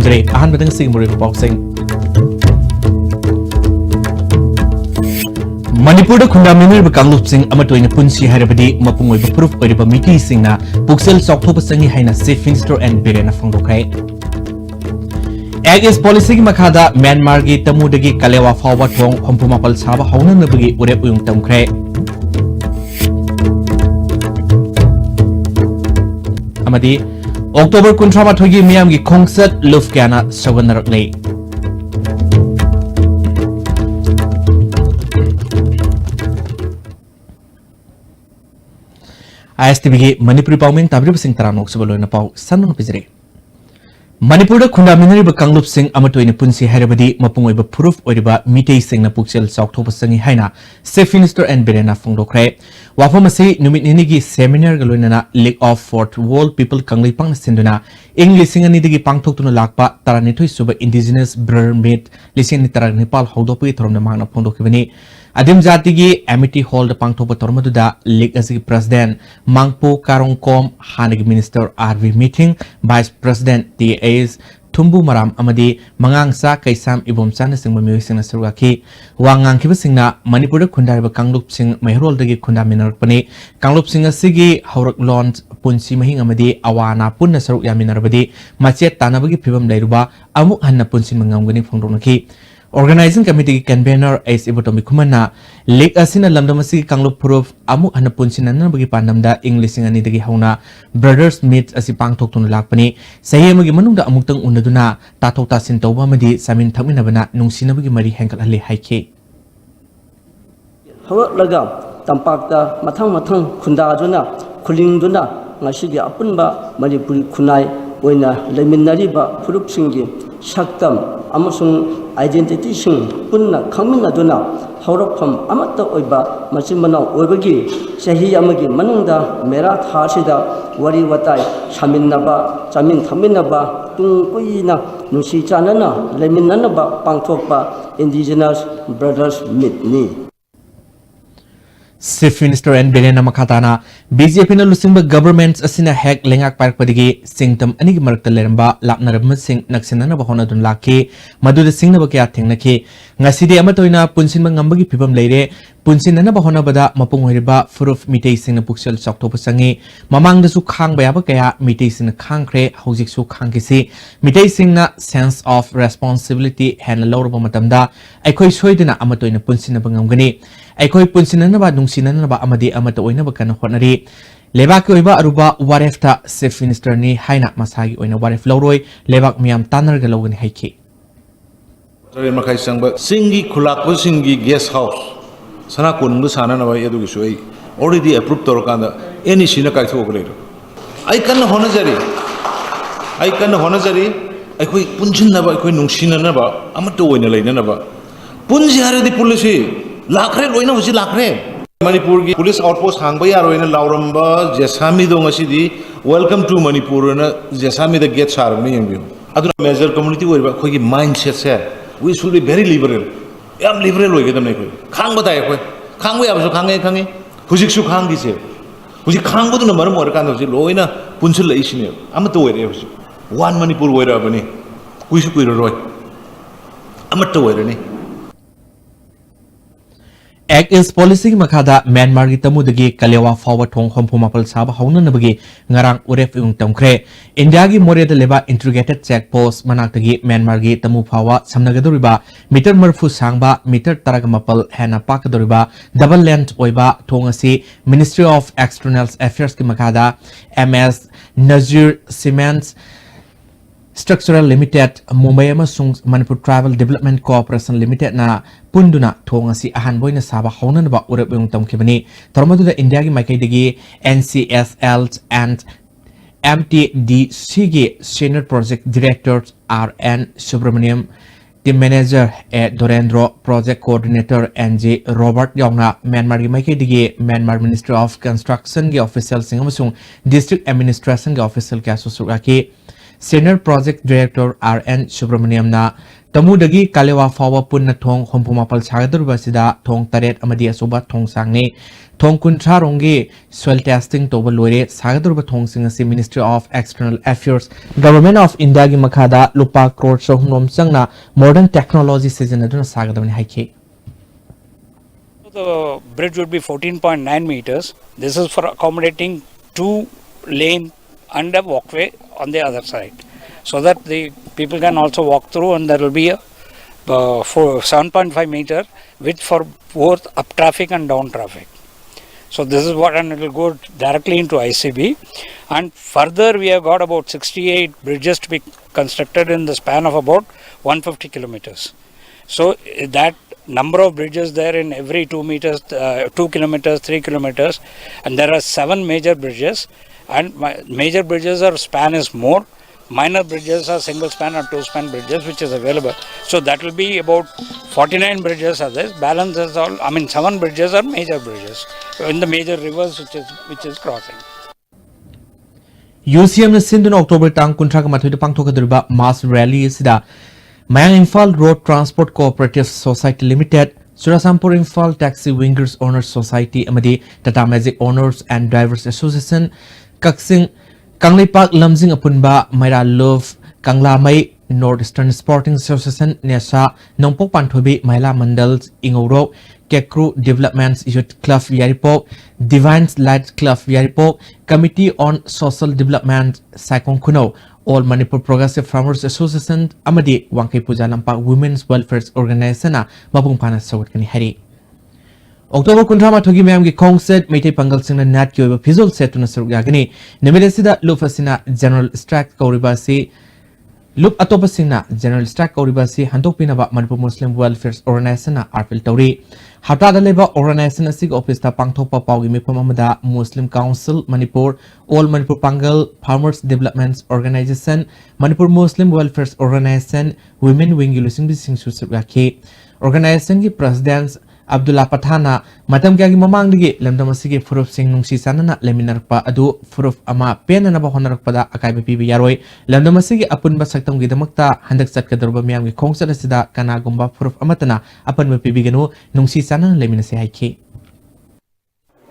ꯊꯝꯖꯔꯦ ꯑꯍꯥꯟꯕꯗ ꯉꯁꯤꯒꯤ ꯃꯔꯨꯑꯣꯏꯕ ꯄꯥꯎꯁꯤꯡ ꯃꯅꯤꯄꯨꯔꯗ ꯈꯨꯟꯗꯥꯃꯤꯟꯅꯔꯤꯕ ꯀꯥꯡꯂꯨꯞꯁꯤꯡ ꯑꯃꯠꯇ ꯑꯣꯏꯅ ꯄꯨꯟꯁꯤ ꯍꯥꯏꯔꯕꯗꯤ ꯃꯄꯨꯡ ꯑꯣꯏꯕ ꯐꯨꯔꯨꯞ ꯑꯣꯏꯔꯤꯕ ꯃꯤꯇꯩꯁꯤꯡꯅ ꯄꯨꯛꯆꯦꯜ ꯆꯥꯎꯊꯣꯛꯄ ꯆꯪꯏ ꯍꯥꯏꯅ ꯆꯤꯐ ꯃꯤꯅꯤꯁꯇꯔ ꯑꯦꯟ ꯕꯤꯔꯦꯟꯅ ꯐꯣꯡꯗꯣꯛꯈ꯭ꯔꯦ Egg is policy ki makhada Myanmar gi tamudagi kalewa fawa thong hompumapal saba haunanabagi urep uyung tamkhre amadi October 18 gi miyam gi khongsat lufkyana sawanaraklei ISTV gi Manipuri pawming tabri basing taranok sabaloina paw sanung pizre Manipur khundaminariba kanglupsing amatoina punsi hairabadi mapungoiba proof oiriba mitei singna pukchel chawkthopa sangi haina Chief Minister and Birena phongdokre wafamasi numit ninigi seminar galoinana League of Fourth World People kanglipang sinduna English singani digi pangthoktuna lakpa taranithoi suba indigenous brother meet lising tarak Nepal haudopi thoromna mangna phongdokibani Adim Jati gi Amity Hall da pangthopa tormaduda League as President Mangpo Karongkom Hanigi Minister RV meeting Vice President TAs Tumbu Maram Amadi Mangangsa Kaisam Ibomsan singma music na surgaki wangang kiba singna Manipur khundariba kanglup sing mahrol dagi khunda minarpani kanglup sing asigi haurak launch punsi mahing amadi awana punna saruk yaminarbadi machet tanabagi phibam leiruba amuk hanna punsin mangamgani phongdonaki Organizing Committee Convener as Ibotomi Kumana Lake Asina Lamdamasi Kanglo Proof Amu Hanapunsinana Bagi Pandamda English and Nidagi Hauna Brothers Meet as Pang Tokton Lakpani Sayamagi Manunda Amutang Unaduna Tatota Sintoba Madi Samin Taminabana Nungsinabagi Mari Hankal Ali Haike Hawak Lagam Tampakta Matang Matang Kundaduna Kulingduna Nashigi Apunba Manipuri Kunai Wena Leminariba Purup Singi Shaktam Amasung identity sing punna khangminaduna hawrapam amatta oiba machimana oibagi chahi amagi manungda mera thasida wari watai saminaba chamin thaminaba tungkuina nusi chanana leminanaba pangthokpa indigenous brothers meet ni Chief Minister and Birena Makatana BJP na lusingba governments asina hek lengak park padigi singtam anigi marakta leramba lapnarabma sing naksinana bahona dun laki maduda singna bakya thengnaki ngasidi amatoina punsinba ngambagi phibam leire punsinana bahona bada mapung hoiriba furuf mitei singna pukchel choktopa sangi mamang dasu khang bayaba kaya mitei singna khangkhre hojik su khangkisi mitei singna sense of responsibility hand lawrba matamda aikhoi soidina amatoina punsinna bangamgani aikhoi punsinana ba nungsinana ba amadi amata oina ba kana honari Lebak oiba aruba warefta Chief Minister ni haina masagi oina waref lawroi lebak miyam tanar galawgani haiki Tare makai sangba singi khulakpo singi guest house sana kunbu sana na ba edu gisoi already approved torokanda any sina kai thogre ai kan honajari aikhoi punjin na ba aikhoi nungsina na ba amato oina leina na ba punji haradi policy lakre loina hosi lakre Manipur ki police outpost hangba yaro ina lauramba jesami dong asidi welcome to Manipur na jesami the gate sar ni yembi aduna major community oiba khoi ki mindset se we should be very liberal yam liberal hoige tamne khoi khang ba dai khoi khang ba yabu khange hujik su khang gi se hujik khang ba duna maram or kan hosi loina punsul lai sine am to oire hosi one Manipur oira bani kui su kuiro roi am to oire ni Act is policy makada Myanmar gi tamudagi kalewa fawa thong hompumapal saba haunanabagi ngarang uref yung tamkre India gi moreda leba integrated check post manaktagi Myanmar gi tamu fawa samnagadoriba meter marfu sangba meter taragamapal hena pakadoriba double length oiba thong asi Ministry of External Affairs ki makada MS Nazir Cements Structural Limited Mumbai amasung Manipur Tribal Development Corporation Limited na punduna thong asi ahan boina saba haunanaba urep yung tamkibani tarmaduda India gi maikaidagi NCSL and MTDC gi Senior Project Director RN Subramaniam Team Manager Dorendro Project Coordinator NJ Robert Yongna Myanmar gi maikaidagi Myanmar Ministry of Construction gi official sing amasung District Administration gi official ka susugaki Senior Project Director RN Subramaniam na Tamudagi Kalewa Fawa Punna Thong Hompumapal Sagadur Basida Thong Taret Amadi Asuba Thong Sangne Thong Kuntra Ronge Soil Testing Toba Lore Sagadur Thong Singasi Ministry of External Affairs Government of India Gi Makada Lupa Crore Sohnom Sangna Modern Technology Season Aduna Sagadavani Haike. The bridge would be 14.9 meters. This is for accommodating 2 lane and a walkway on the other side, so that the people can also walk through, and there will be a for 7.5 meter width for both up traffic and down traffic. So this is what, and it will go directly into ICB. And further, we have got about 68 bridges to be constructed in the span of about 150 kilometers. So that number of bridges there in every 2 meters, 2 kilometers, 3 kilometers, and there are 7 major bridges, and major bridges are span is more, minor bridges are single span or 2 span bridges which is available. So that will be about 49 bridges are there, balance is all, 7 bridges are major bridges in the major rivers which is crossing. UCM na Sindhu October Tang Kuntra Mathuda Pangtokadurba Mass Rally Sida Mayang Imphal Road Transport Cooperative Society Limited, Surasampur Imphal Taxi Wingers Owners Society Amadi Tata Magic Owners and Drivers Association, Kaksing Kanglipak Lamjing Apunba Maira Love Kanglamai Northeastern Sporting Association Nesa Nongpok Panthobi Maila Mandals Ingoro Kekru Developments Youth Club Yaripok Divines Light Club Yaripok Committee on Social Development Saikong Kuno All Manipur Progressive Farmers Association Amadi Wangkai Puja Lampak Women's Welfare Organization Mapung Pana Sawat Kani Hari October Kuntrama Togi Mamgi Kongset Mete Pangal Singna Nat Kyo Pizol Setuna Surgagani Nemedesida Lufasina General Strike Kauribasi Loop Atopasina General Strike Kauribasi Handopinaba Manipur Muslim Welfare Organization Arpil Tauri Hatada Leba Organization Sig Office Ta Pangtopa Pau Mipamada Muslim Council Manipur All Manipur Pangal Farmers Development Organization Manipur Muslim Welfare Organization Women Wing Lusing Bising Susugaki Organization Ki Presidents Abdullah Patana Matam Gagi Mamang Digi Lemdamasigi Furuf Sing Nungsi Sanana Leminarpa Adu Furuf Ama Pena Naba Honarakpada Akai Pibi Yaroi Lemdamasigi Apun Basaktam Gidamakta Handak Satkadurba Miami Kongsada Sida Kana Gumba Furuf Amatana Apan Pibigano Nungsi Sanana Leminasi Haiki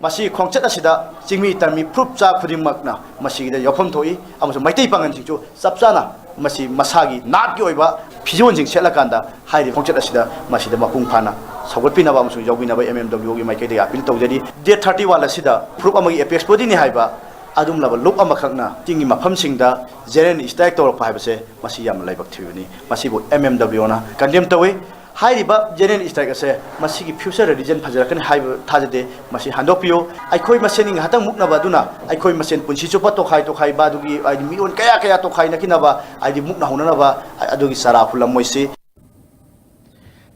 Masi Kongchat Asida Singmi Tami Prup Cha Kudimakna Masi the Yopon Toi Amazo Maiti Pangan Sinju Sapsana Masi Masagi Nat Yoiba Pijon Sing Selakanda High Kongchat Asida Masi the Mapung Pana Sawapina Bamsu Yogina by MMW Makeda Apil Togedi, Dear 31 Lasida, Proof Amagi Apex Podini Haiba, Adum Lava Look Amakana, Tingi Mapam Singda, Zeren is Director of Pibase, Masiam Labactuni, Masibo MMW, Condemn Taway, Haiba, Zeren is like I say, Masiki Pusa religion Pajakan Haiba Tajade, Masi Handopio, I call Masening Hatamukna Baduna, I call Masen Punchichopa to Hai to Hai Badugi, I Mion Kayaka to Hainakinaba, I did Mukna Hunava, I Adugi Sarapula Moise.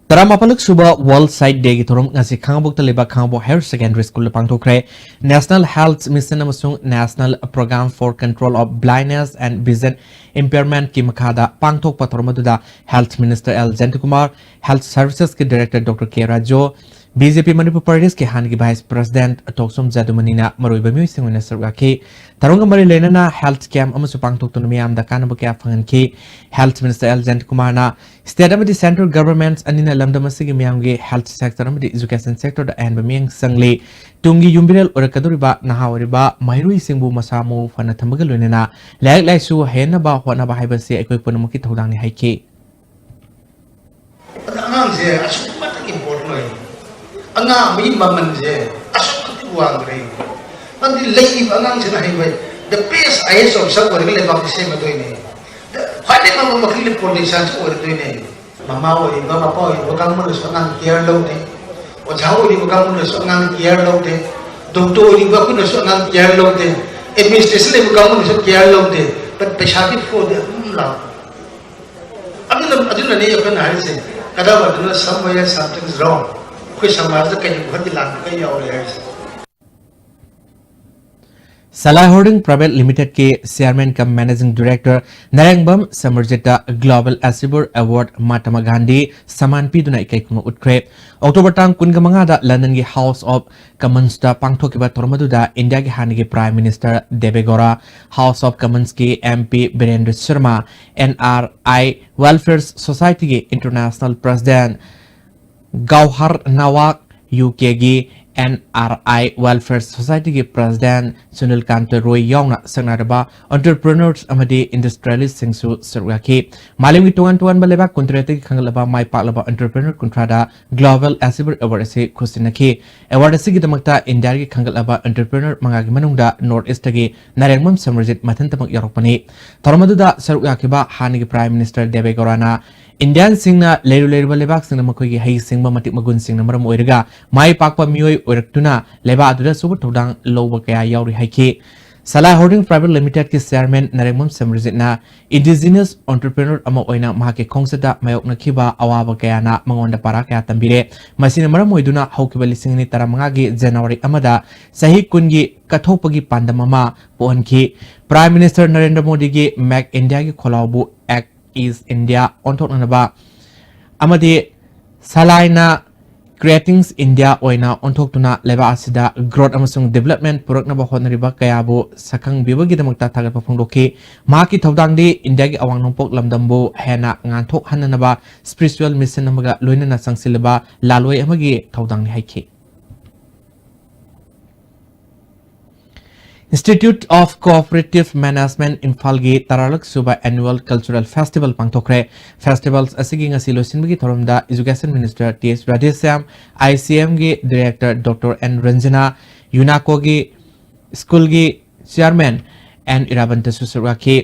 Taramapaluk Suba World Side Day Gitorum Nasi Kangabuk Taliba Kambo Higher Secondary School Pangtokre National Health Mission Amasung National Program for Control of Blindness and Vision Impairment Kimakada Pangtok Patormaduda Health Minister L. Jentikumar Health Services Ki Director Dr. K. Rajo BJP Manipur Parties Ki Hangi Vice President Toksum Jadumanina Maruiba Musing Minister Tarunga Mari Lenana Health Camp Amasu Pangtok Tunamiam the Kanabuka Fangan Ki Health Minister L. Jentikumar na State of the Central Governments and in a Lamdamasigi Miamgi Health Sector the Education Sector the and Bamiang Sangli Tungi Yumbirel or Kaduriba Nahawariba Mairui Singbu Masamu Fanatamagalunina Lag Laisu Henaba Wanaba Hibasi Equiponamuki Todani Haiki Anga mi mamanje asuk wangre pandi lei angang sina highway the best eyes of some or le bak se ma doine khale ma ma khile politicians or doine mama ori mama pa ori bakang mun so ngang care lo de o jao ori bakang mun so ngang care lo de doctor ori bakun so ngang care lo de administration le bakang mun so care lo de but peshati for the la aduna ne yapan haise kada baduna somewhere something is wrong Salai Holding Private Limited के chairman cum managing director Narengbam समर्जिता global achiever award Mahatma Gandhi सम्मान पीदुना इकैकुम उठ्रे October तांग 15 London की House of Commons दा पांगथोकिबा तोरमदुदा इंडिया के हानिगे prime minister Deve Gowda House of Commons के MP Virendra Sharma NRI welfare society के इंटरनेशनल प्रेसिडेंट गौहर नवाक यूके की NRI Welfare Society के President Sunil Kant Roy Yongna Sangnaraba Entrepreneurs Amadi Industrialists Singsu Sarwaki Malim Tuan Tuan Baleba Kuntrati Kangalaba Mai Palaba Entrepreneur Kuntrada Global Asiber Award Se Kusinaki Award Sigidamakta Indiari Kangalaba Entrepreneur Mangagi Manungda Northeast Gi Narengmam Samarjit Matantamak Yaropani Tormaduda Sarwakiba Hanigi Prime Minister Debe Gorana Indian Singna Leru Leru Lebak Sinamakogi Hay Singma Matik Magun Singamaram Oirga Mai Pakpa Mui Oiratuna Leba Aduda Super Todang Lowakaya Yauri Haiki Salai Holding Private Limited के chairman नरेंगमम समरजितना indigenous entrepreneur अमा ओइना माके खोंगसदा मायोकना खिबा अवाबा कयाना मंगोंदा पारा कया तंबिरे मसिना मरम ओइदुना हौकिबा लिसिंगनि तरामंगा गे जनवरी अमदा सही कुनगी कथोपगी पांडम अमा पोहनखि prime minister Narendra Modi के Mac India की खोलाबु act East India onthoknaba amadi salaina creatings India oina onthoktuna leba asida growth amasung development puraknaba honariba kayabu sakang bibagi damakta thagat phongdoki maki thodangdi India gi awang nongpok lamdambu hena nganthok hananaba spiritual mission amaga loinana sangsilaba laloi amagi thodangni haiki Institute of Cooperative Management Infalgi Taralak Suba Annual Cultural Festival Pangtokre Festivals Asigi ngasi losinbagi thorumda Education Minister T.S. Radhesam ICM gi Director Dr. N. Ranjana UNESCO gi School gi Chairman N. Irabanta Susurwaki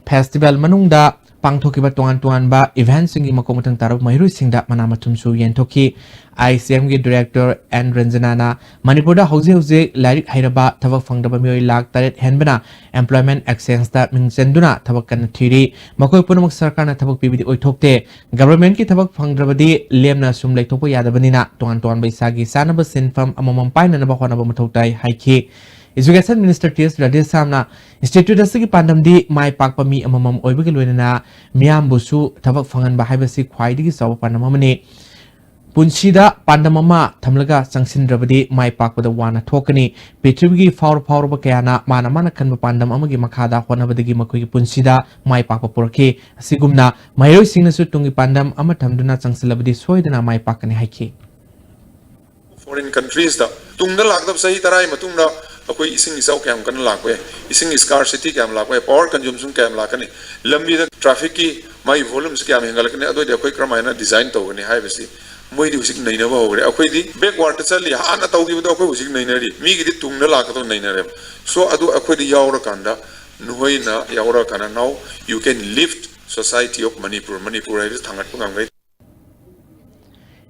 Festival Manungda Pangthokiba Tuan Tuan ba event singi makomatang tarab Mayru Singda Manamatum Su Yentoki ICM gi Director N. Ranjana na Manipurda Hauze Larik Hairaba Tavak Fangdaba Miyoi Lak Taret Henbana Employment Exchange da Mingsenduna Tavak Kan Thiri Makoi Punamak Sarkar na Tavak Pibidi Oithokte Government ki Tavak Fangdrabadi Lemna Sum Laitopo Yadabanina Tuan Tuan Baisagi Sanaba Sinfam Amamam Paina Nabahonaba Matautai Haiki Education Minister T.S. Radhesamna Institute asigi pandamdi mai pakpa mi amamam oibagi loinana miyam busu thabak fangan ba haibasi khwaidigi sawa pandamamani punsida pandamama thamlaga sangsindrabadi mai pakpada wana thokani petribigi faur ba kayana mana kanba pandam amagi makhada honabadigi makogi punsida mai pakpa purki asigumna mayoi singnasu tungi pandam ama thamduna sangsilabadi soidana mai pakani haiki foreign countries da tungda lagdab sahi tarai matungda akoi ising isau kam kan lakwe ising scarcity kam lakwe power consumption kam lakani lambi da traffic ki mai volumes kam hengal kane adoi de akoi kramaina design tawgani haibasi moi di usik naina ba hore akoi di backward chali hana tawgi da akoi usik naina ri mi gi di tungna lakato naina re so adu akoi di yawra kanda nuhoina yawra kana now you can lift society of manipur is thangat pungangai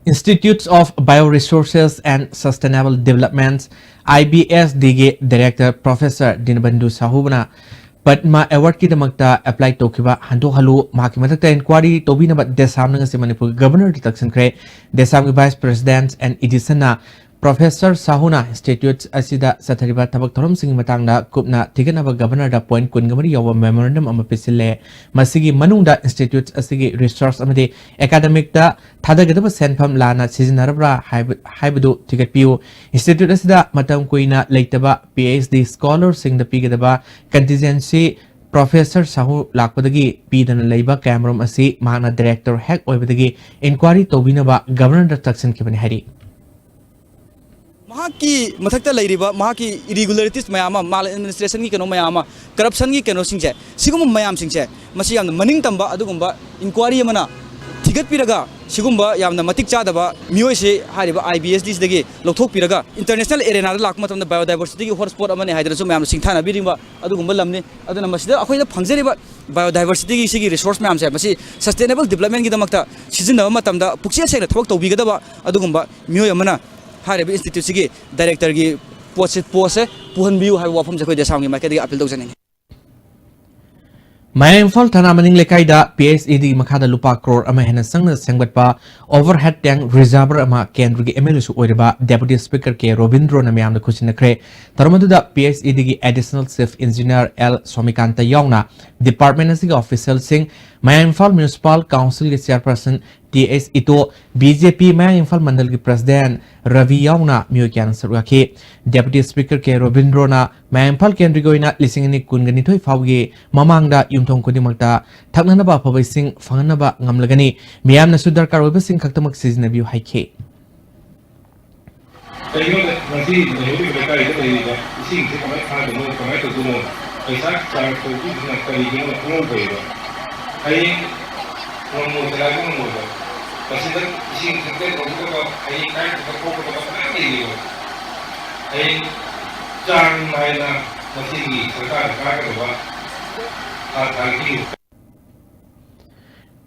Institutes of Bioresources and Sustainable Development IBSDG Director Professor Dinbandu Sahubna Padma Award ki damakta apply tokiba handu halu maki matakta inquiry tobina ba desam nga si Manipur Governor detection kre desam Vice President and Edisana Professor Sahuna Institutes asida sathariba tabak thorom sing matangna kupna tiganaba Governor da point kungamari yawa memorandum ama pisile masigi manungda institutes asigi research amade academic da thadagadaba senfam lana sizinarabra haibadu tigat piu institute asida matam koina leitaba PhD scholar sing da pigadaba contingency Professor Sahu lakpadagi pidana leiba camerum asi mana director hack oibadagi inquiry tobinaba Governor detection kibani hari की मथक्ता लेरिबा की irregularities मयामा माल administration की कनो मयामा corruption की कनो सिंचे सिगुम मयाम सिंचे मसी याम मनिंग तंबा अदुगुंबा inquiry मना थिगत पिरगा सिगुंबा यामना मतिक चादबा मियोय से हारिबा IBSD दगे लौथोक पिरगा international arena दा लाक मतम बायोडाइवर्सिटी की हॉटस्पॉट अमने हाइदरसु मयाम सिंथाना बिरिबा अदुगुंबा लमने अदुना मसीदा अखोइदा फंगजरिबा बायोडाइवर्सिटी की सिगी रिसोर्स मयाम से मसी सस्टेनेबल डेवलपमेंट की दमकता सिजिनबा मतमदा पुक्से सेना थबक तौबिगदबा अदुगुंबा मियोय अमना हारे इंस्टीट्यूट की डायरेक्टर की पोस्ट पुहन बियु है वाफम जखोय देसाम की मार्केट की appeal तौजनी Maya Imphal Thana Maning Lekaida PSED Makada Lupa Crore Ama Hena Sangna Sangbatpa Overhead Tank Reservoir Ama Kendri MLSU Oiriba Deputy Speaker K Robindro Namayam the Kusinakre Taramaduda PSED Additional Chief Engineer L Somikanta Yauna Department Official Sing Maya Imphal Municipal Council Chairperson TS Ito BJP Maya Imphal Mandal ki President Ravi Yauna Myokian Sarwaki Deputy Speaker K Robindro na Maya Imphal Kendri Goina Lisingani Kunganitoi Faugi Mamangda Yumtong Kudimagta Taknanaba Pabasing Fanganaba Ngamlagani Miam Nasudar Karobasing Kaktamak Season of you Hike.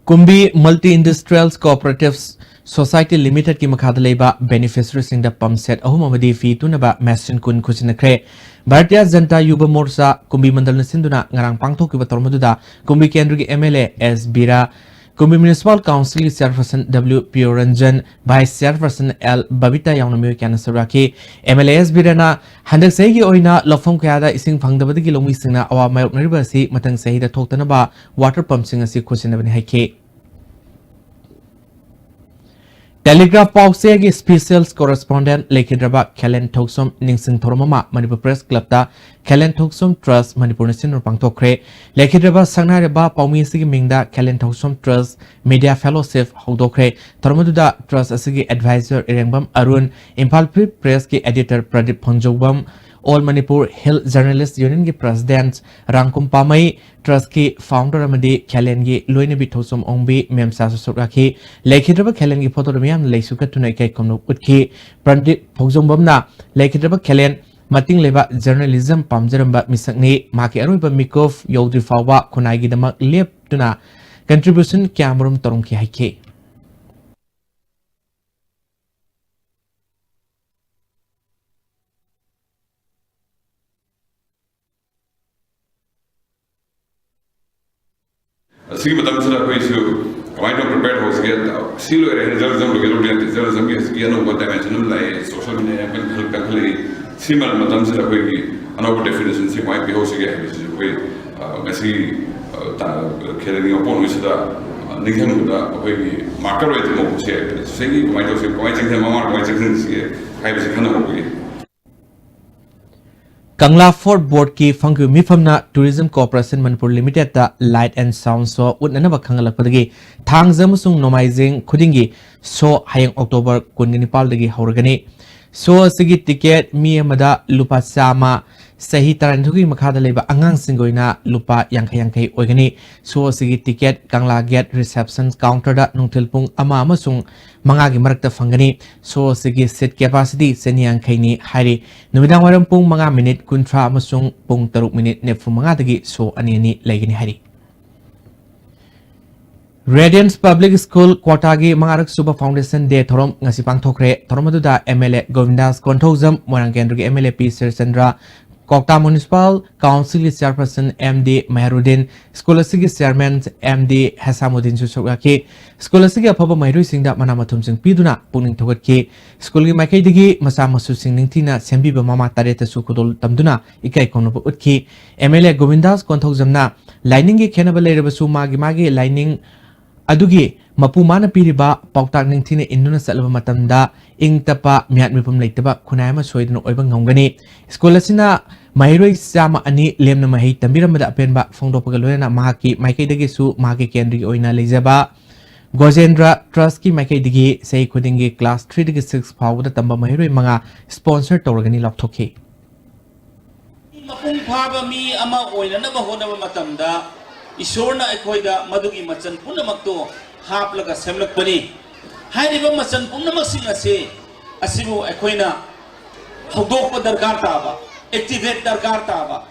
Kumbi Multi-Industrials Cooperatives Society Limited ki makada leba beneficiaries in the pump set ahumamadi fee tunaba Mastin kun kusinakre Bharatiya Janata Yuba Morcha Kumbi Mandal Nasinduna ngarang pangthokiba tormaduda Kumbi Kendri ki MLA S Bira Kumbi Municipal Council Chairperson W Puranjan Vice Chairperson L Babita Yaunamyo Kanasaraki MLS Birana Handak Segi Oina Lofam Kayada Ising Fangdabadi Lomi Singna Awa Mayok Naribasi Matang Sahida Toktanaba Water Pump Singasi Kusinabani Hike Telegraph Pausegi Specials Correspondent Lekidraba Kalen Toksom Ningsing Tormama Manipur Press Club ta Kalen Toksom Trust Manipur Nasin Pangtokre Lekidraba Sangnareba Paumi Sigi Mingda Kalen Toksom Trust Media Fellowship Hodokre Tormaduda Trust Asigi Advisor Irengbam Arun Impal Press ki Editor Pradip Ponjobam All Manipur Hill Journalist Union ki President Rangkum Pamai Trust ki Founder Amadi Kalen ki Loinabi Thosom Ongbi Memsa Sokaki Lekidraba Kalen ki photo Miam Leisuka Tunai Kai Kono Utki Pradip Ponjombamna Lekidraba Kalen Mating Leba Journalism Pamjaramba Misakni Maki Aruba Mikov Yodri Fawa Kunagi Damak Lep Tuna Contribution Camerum Torunki Hike See what I'm saying is why don't prepare house get seal journalism to get journalism is what dimension like social media can similar madam se koi another definition se might be house get is koi messy khelani upon which da ninghan da koi marker rate mo se say might also koi chang mama koi chang se kai se khana ho Kangla Fort Board ki Fungu Mifamna Tourism Corporation Manipur Limited ta Light and Sound Show Udnanaba Kangala Padagi Thangzamusung Nomaizing Kudingi So Hayang October Kunganipal Dagi Hauragani So Sigi Ticket Mi Amada Lupa Sama Sahi Tarantuki Makada Leba Angang Singoina Lupa Yankay Ogani So Sigi Ticket Kangla Get Reception Counter da Nungtilpung Ama Amasung Mangagi Marakta Fangani So Sigi Seat Capacity Senyang Kaini Hari Numidang Waram Pung Manga Minute Kuntra Amasung Pung Taruk Minute Nefu Mangadagi So Anini Lagini Hari Radiance Public School Kwatagi Mangarak Super Foundation Day Thorom Ngasipang Thokre Thoromaduda MLA Govindas Kontozam Morangkendri MLA P. Sandra Kokta Municipal Council Chairperson MD Maherudin Scholastic Chairman MD Hasamuddin Susogaki Scholastic Apapa Mairu Singda Manamatum Sing Piduna Puning Togaki School Makaidigi Masamasu Sing Ningtina Sembiba Mama Tareta Sukudol Tamduna Ikai Konopo Utki MLA Govindas Kontozamna Lining Kenabale Magi Lining Adugi Mapumana Piriba Pautak Ningtina Induna Salva Matanda Ing Tapa Miat Mipum Laitaba Kunama Soidno Oibang Hongani Scholasina Mahiroi Sama Ani Lemna Mahi Tambiramada Penba Fondo Pagaloena Mahaki Maike Degisu Mahaki Kendri Oina Lizaba Gojendra Trustki Maike Digi Say Kudingi Class 3 Digi 6 Power Tamba Mahiroi Manga Sponsor Torgani Loktoki Mapung Paba mi ama oina na bahona matamda Isorna Ekoida Madugi Machan Punamakto Haplaga Semlak Pani Hainiba Machan Punamaxing Ase Asimu Ekoina Hodoko Dargartaba Activate Dargartaba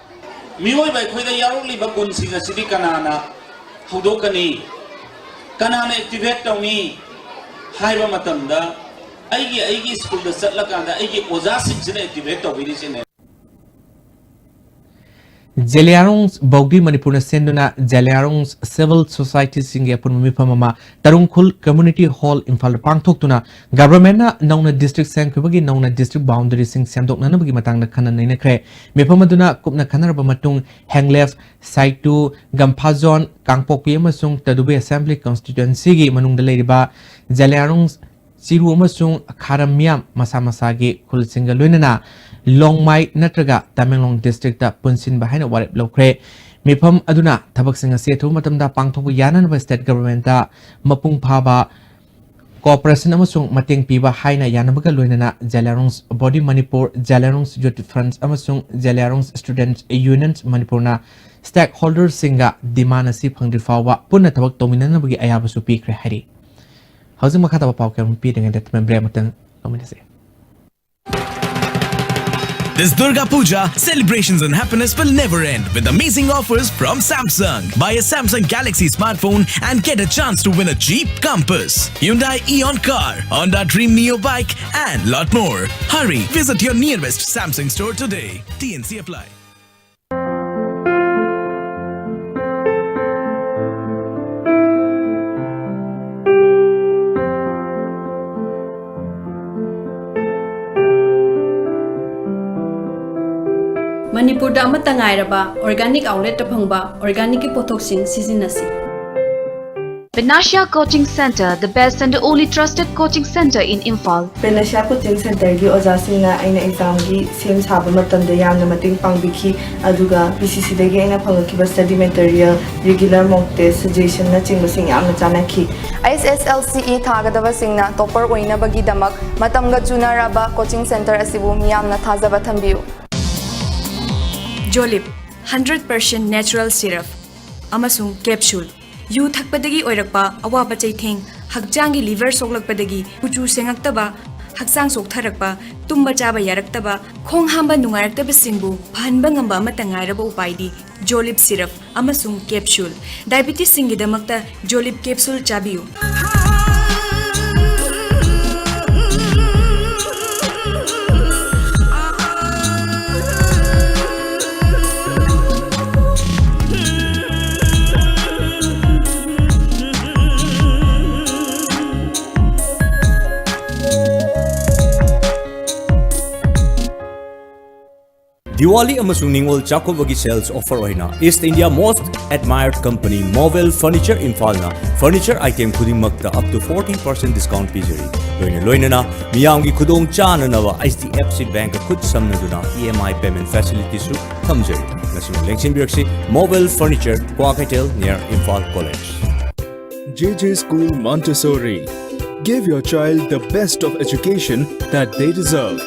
Mioi by Koida Yaroli Bakun Singa City Kanana Hodokani Kanana Activate Tony Haiba Matamda Aigi School the Satlakanda Aigi Ozasin Activate of Vision Jeliarong Bogdi Manipurna Senduna Jeliarong Civil Society Singa Punmipamama Tarungkul Community Hall Infal Pangtoktuna Government Nauna District Sankubagi Nauna District Boundary Sing Sandok Nanabagi Matang Kana Ninakre Mipamaduna Kupna Kanarabamatung Hanglef Site 2 Gampazon Kangpopi Amasung Tadubi Assembly Constituency Manung the Ladyba Jeliarong Siru Amasung Karamia Masamasagi Kul Singa Lunana Long Mai Natraga Tamelong District Punsin behind a warrant locre. Mipam Aduna, Tabaxing a Setu Matamda Pangto Yanan by state government Mapung Paba Cooperation Amasung Mating Piba Haina Yanamaga Lunana Jalarong's Body Manipur Jalarong's Youth Friends Amasung Jalarong's Students Unions Manipurna Stakeholders Singa Dimanasi Pangrifawa Puna Tabak Dominanabagi Ayabasu Peak Hari. How's the Makata Pauka repeating that membrane Dominasi? This Durga Puja, celebrations and happiness will never end with amazing offers from Samsung. Buy a Samsung Galaxy smartphone and get a chance to win a Jeep Compass, Hyundai Eon car, Honda Dream Neo bike and lot more. Hurry, visit your nearest Samsung store today. TNC apply. Manipur da amata ngairaba organic outlet phangba organic ki pothok sing sizinasi. Panacea Coaching Center, the best and the only trusted coaching center in Imphal. Panacea Coaching Center gi oja singna aina exam gi sem saba matam da yamna mating pangbiki aduga PCC dagi aina phangki study material regular mock test suggestion na chingba sing yamna chanaki. ISSLCE thagadaba singna topper oina bagi damak matamga chunaraba coaching center asibu miyamna thajaba thambiu. Jolip 100% natural syrup amasung capsule yu thakpadagi oirakpa awaba chaitheng hakjangi liver soklakpadagi kuchu sengaktaba haksang soktharakpa tumba chaba yaraktaba khong hamba nungaraktaba singbu phanba ngamba matangairaba upaidi Jolip syrup amasung capsule diabetes singi damakta Jolip capsule chabiu. Diwali amasung Ningol Chakobagi sales offer oina East India most admired company Mobile Furniture Imphal furniture item khudimmakta up to 40% discount pijari loina na miyamgi khudong chana nawa HDFC Bank khud samnaduna EMI payment facility su thamjari nasina lengsin biraksi Mobile Furniture Kwakaitel near Imphal College. JJ School Montessori. Give your child the best of education that they deserve.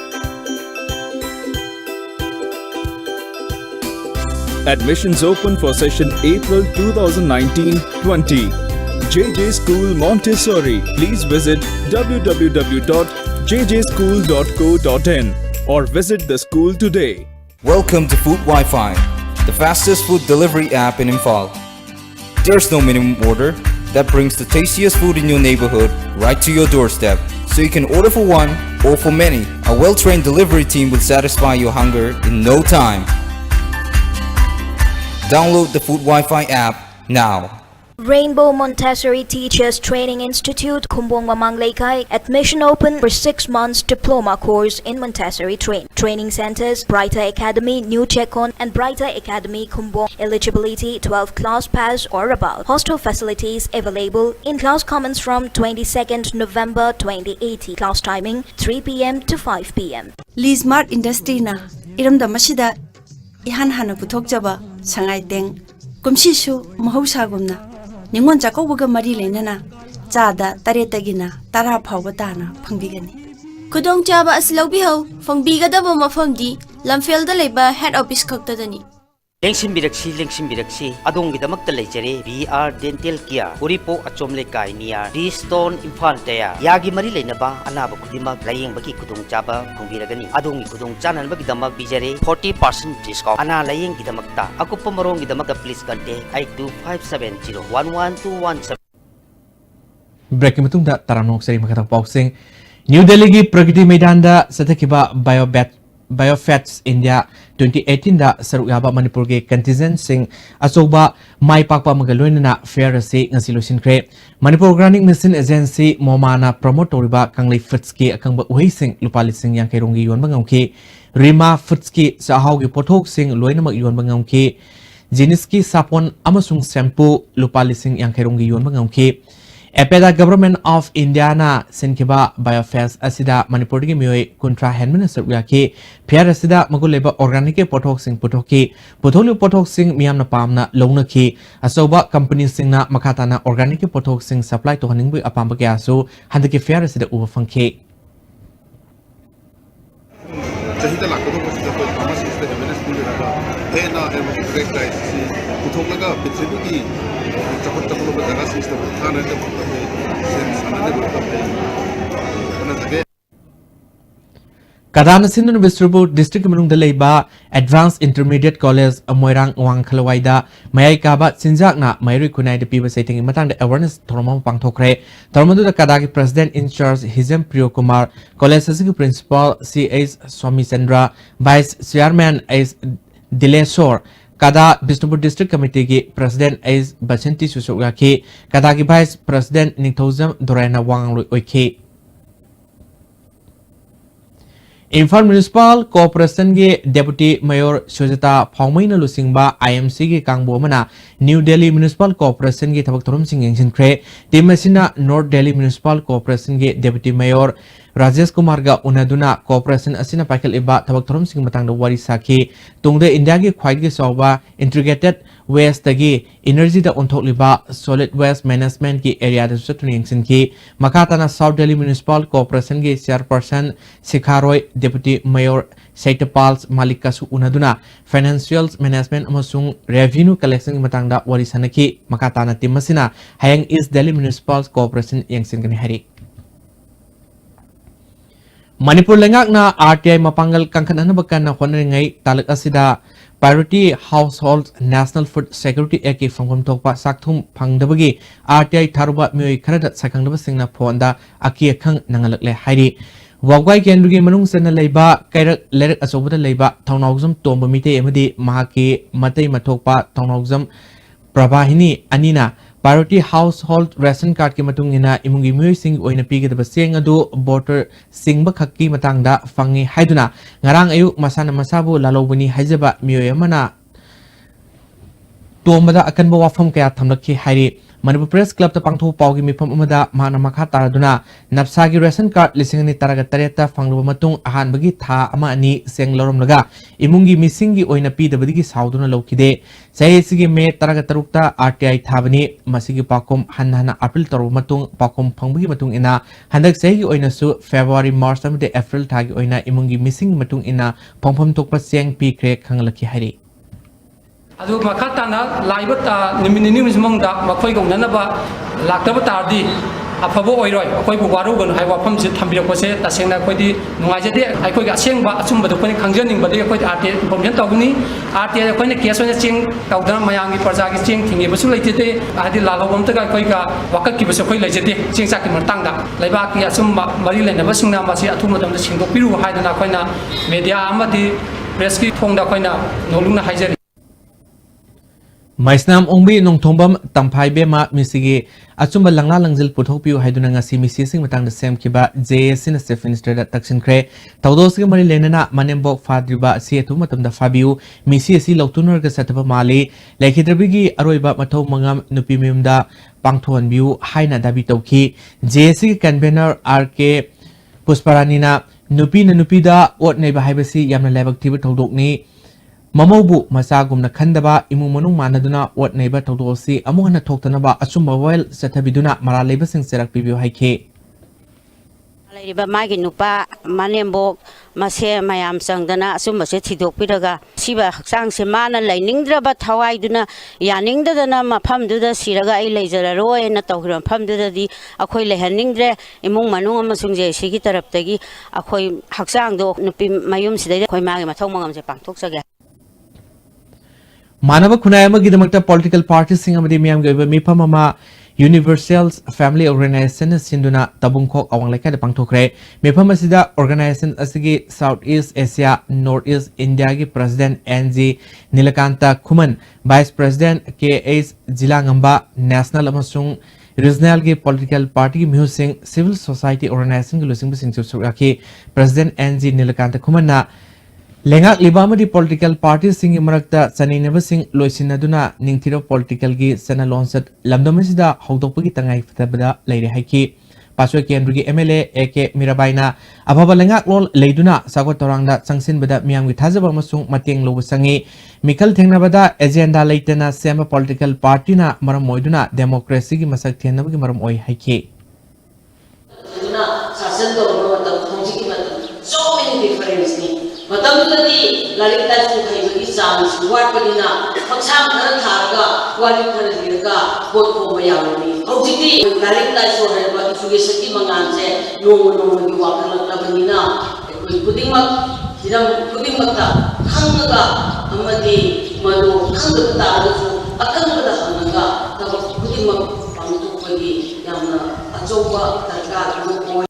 Admissions open for session April 2019-20. JJ School Montessori. Please visit www.jjschool.co.in or visit the school today. Welcome to Food Wi-Fi, the fastest food delivery app in Imphal. There's no minimum order that brings the tastiest food in your neighborhood right to your doorstep, so you can order for one or for many. A well-trained delivery team will satisfy your hunger in no time. Download the Food Wi-Fi app now. Rainbow Montessori Teachers Training Institute, Kumbong Mamang Laikai. Admission open for 6 months diploma course in Montessori Training Centers, Brighter Academy, New Chekon and Brighter Academy, Kumbong. Eligibility 12 class pass or above. Hostel facilities available. In-class comments from 22nd November 2018. Class timing 3 p.m. to 5 p.m. Lismart Industry na iramda masida ihan hana puthok jaba sangai teng kumshisu mahausagumna Ningon Jacobaga Mari Lenana, Jada, Taretagina, Tara Paubatana, Pangigani. Kudong Java as Lobiho, from Biga the Boma from D, Lamfield the Labor, head office Coctadani. Lengsin Biraxi, Adong with the Maktalajere, BR Dental Kia, Uripo Achomlekai near D Stone Infantea, Yagi Mari Lenaba, Anaba Kudima, Laying Baki Kudong Java, Kumbiragani, Adong Kudong Chan and Bagdama Bijare, 40% discount, Ana Laying Gidamakta, Akupamarong Gidamaka Police Kante, 8257011217. Breaking Matunda Taranok Seri Makata Boxing, New Delhi Pragati Medanda, Satakiba Biobat Biofats India 2018 da saruk yaba Manipur ge contingent sing achoba mai pakpa magaloinana fair ase ngasi losinkhre Manipur Organic Medicine Agency momana promote toriba kanglei foods ki akangba uhei sing lupali sing yang keronggi yon bangangki Rima foods ki sahau gi pothok sing loinamak yon bangangki Jiniski sapon amasung shampoo lupali sing yang keronggi yon bangangki Epeda Government of India na Sinkiba Biofats asida Manipur gi mioi kuntra henmina saruk ki phiar asida maguleba organic pothok sing pothoki potholu pothok sing miam na pamna longna ki asoba company sing na makatana organic pothok sing supply to haningbu apamba kya so handaki phiar asida uba fangke Jahida lakado ko sa pharmacy sa evidence ni raga na correct guys si puthok laga pitsebu ki chakot chakot ba jaga system thana de sense anade ba Kadana Sindhu District District Manung Daleba Advanced Intermediate College Amoirang Wang Khalwaida Mayai Kaba Sinjak na Mayri Kunai de people setting matang the awareness Tormam Pangthokre Tormadu the Kadaki President in charge Hizem Priyo Kumar College Assistant Principal C.S. Swami Sandra Vice Chairman S. Dilesor Kada Bishnupur District Committee ki President S. Bachanti Susogaki Kadaki Vice President Ningthozam Dorena Wang Oike Imphal Municipal Corporation ge Deputy Mayor Shojata Phongmaina Lusingba IMC ge Kangbo mana New Delhi Municipal Corporation ge thabak thorom sing yengsin khre Timasina North Delhi Municipal Corporation ge Deputy Mayor Rajesh Kumar ga unaduna corporation asina paikal iba thabak thorom sing matang da wari sakhi tungde India ge khwai ge sawba integrated waste tagi energy da onthok liba solid waste management ki area da sutun yengsin ki makatana South Delhi Municipal Corporation ge chairperson Sikharoy Deputy Mayor Saitapals Malik kasu unaduna financial management amasung revenue collection matang da wari sanaki makatana timasina hayang East Delhi Municipal Corporation yengsin gani hari Manipur lengak na RTI mapangal kangkan anabakan na honeringai talak asida Priority Household National Food Security Act from Tokpa Sakthum Pangdabagi RTI Taruba Mui Karadat Sakangdaba Singna Ponda Aki Kang Nangalakle Hairi Wagwai Kendrugi Manung Sana Leba Kairak Lerik Asobada Leba Townogzum Tomba Mite Emadi Mahaki Matei Matokpa Townogzum Prabahini Anina Priority Household Ration Card ki matung ina imungi mui sing oina pigidaba seng adu border singba khakki matangda fangi haiduna ngarang ayu masana masabu lalobani haijaba miyoy amana tomada akanba wafam kaya thamlakhi hairi Manipur Press Club ta pangtho pawgi mifam amada mana makha taraduna napsagi ration card lisingani taraga tareta fangluba matung ahan bagi tha ama ani seng lorom laga imungi misingi oina pidabadigi sauduna lokide sayesigi me taraga tarukta RTI thabani masigi pakom hanhana April taru matung pakom phangbagi matung ina handak saygi oina su February March amde April thagi oina imungi missing matung ina phomphom tokpa seng pi kre khangalaki hari Adu makatana laibata nimini mismongda makoi gongnanaba laktaba tardi afabo oiroi akoi bu waru gon hai wafam sit thambira kose tasengna koidi nungaijade akoi ga sengba achumba do koni khangjaning bade akoi arte information tawni arte akoi ne keso ne ching tawdana mayangi parja gi ching thingi basu leitete adi lalobam ta akoi ga wakak ki basu akoi leijete ching sak ki martangda laiba ki achumba mari lena basingna masi athum madam da singdo piru haidana koina media amadi press ki thongda koina nolungna haijari Maisnam ongbi nong thombam tamphai bema misigi achumba langla langjil puthokpiu haiduna ngasi misi sing matang da sem kiba JSC na Chief Minister da taksin khre tawdos ge mari lenana manembok fadriba C2 matam da fabiu misi asi lautunor ga sataba mali lekhidrabigi aroiba mathau mangam nupi memda pangthon biu haina dabi tawki JSC convener RK Pusparanina nupi na nupi da ot nei ba haibasi yamna lebak thiba tawdokni Mamobu masagumna khandaba imung manung manaduna wat neiba tawdosi amuhana thoktanaba achumba well sathabiduna maraleba sing serak pibiu haike Laiba magi nupa manembok mase mayam sangdana asumba se thidok piraga siba haksang se mana lainingdraba thawai duna yaningdana maphamduda siraga ai leijararoi na tawhram phamduda di akhoi lehaningdre imung manung amasung je sigi taraptagi akhoi haksang do nupi mayum sidai akhoi magi mathong mangam se pangthok sage Manaba Kunayama Gidamakta political parties sing amadi miyam gaba mipam ama Universal Family Organization Sinduna Tabungkok Awang Lekha de Pangthokre Mefam asida organization asigi Southeast Asia Northeast India gi President NG Nilakanta Kuman Vice President KH Jilangamba National amasung Regional ki political party musing civil society organization gi losing bising suraki President NG Nilakanta Kuman na Lengak libamadi political parties sing imarakta sanina sing loisinaduna ningthiro political gi sana launch lamdamasida hawdokpagi tangai fatabada leire haiki paswa kendru gi MLA AK Mirabaina ababa lengak lol leiduna sago torangda changsin bada miyam gi thajaba amasung mateng lobu sangi mikal thengnabada agenda leitana sema political party na maram moiduna democracy gi masak thenabagi maram oi haiki so many difference ni matamdadi larik ta su khai gi chance wat padina paksam khara tharaga wali khara dirga bot ko mayami hojiti larik ta su hai ba education ki mangan se no gi wakal ta banina kudingmak sidam kudingmak ta khangga amadi madu khangga ta su akangda hanga ta kudingmak pangtu pagi yamna achoba tarka ko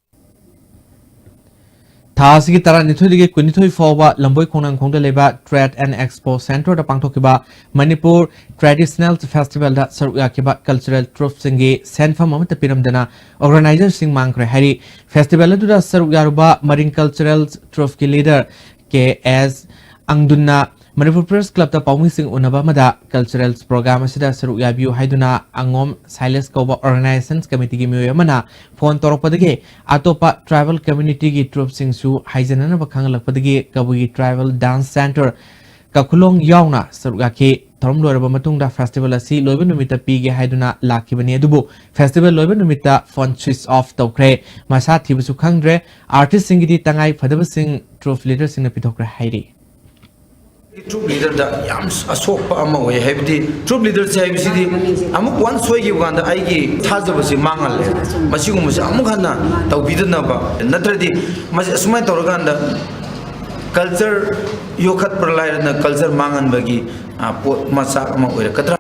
Thasigi tara nithodige kunithoi forwa lamboi khonang khongda leba Trade and Expo Center da pangthokiba Manipur Traditional Festival da sarukya kiba cultural troupe singi senfam amata piramdana organizer sing mangkre hari festival da sarukya ruba marine cultural troupe ki leader KS Angdunna Manipur Press Club da Paumi Singh Unaba Mada Cultural Program asida sarukya biu haiduna angom Silas Koba Organizations Committee gi miyamana phone toropadage atopa tribal community gi troupe sing su haijanana bakhangalakpadage kabugi tribal dance center kakulong yauna sarukya ke thorom loiraba matungda festival asi loiba numita pige haiduna lakibani adubu festival loiba numita phone switch off tokre masa thibusu khangdre artist sing gi tangai phadaba sing troupe leader sing na pithokre hairi Troop leader da yam asok pa ama way hebdi troop leader se ibcd amuk one soy gi ganda ai gi thajaba se mangal le masi gum se amuk hana taw bidna ba natradi masi asmai torganda culture yokhat pralai na culture mangan bagi pot masa ama oira katra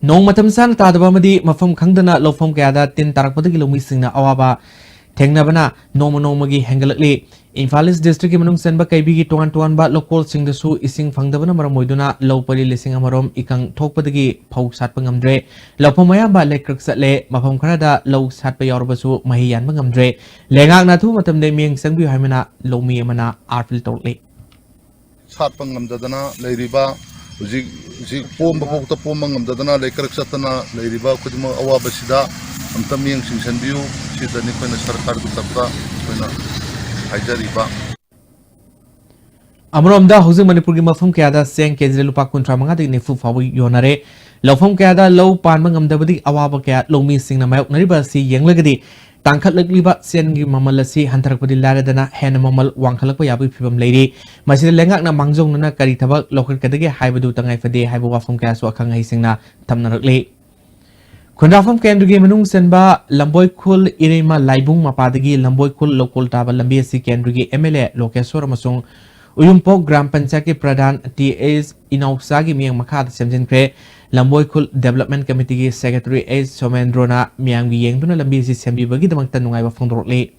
Nong matam san tadabamadi mafam khangdana lofam kayada tin tarakpadagi lomi singna awaba thengnabana nomagi hengalakli Imphal East District ki manung senba kaibi gi tuan ba local singdasu ising phangdabana maramoiduna lopali lising amarom ikang thokpadagi phau satpa ngamdre lopamaya ba lekrak satle mafam kharada lo satpa yorbasu mahi yanba ngamdre lengak na thu matamde mieng sangbi haimana lomi amana artful tokli satpa ngamdadana leiriba uji pom bapokta pom ngamdadana lekrak satana leiriba kudima awabasida amta mieng singsanbiu sidani koina sarkar du tapka koina Amromda Hosing Manipur ki mafum kayada seng kejre lupa kuntra manga dik nefu fawi yonare lofum kayada low pan mangam dabadi awaba kaya lomi sing na mayok nariba si yenglagadi tangkhat lagliba sen gi mamal si hantarakpadi laradana hen mamal wangkhalakpa yabu phibam leiri masida lengak na mangjong na kari thabak lokhat kadage haibadu tangai fade haibu wafum kaya so akhang hai singna thamnarakle Kundafam Kendrugi Manung Senba Lamboi Kul Irema Laibung Mapadagi Lamboi Kul Local Taba Lambi Si Kendrugi MLA Lokesor Masung Uyumpo Gram Panchaki Pradhan TAs Inausagi Miang Makad Semjin Kre Lamboi Kul Development Committee Secretary A Somendrona Miang Yang Duna Lambi Si Sembi Bagi Damang Tanungai Wafundrotli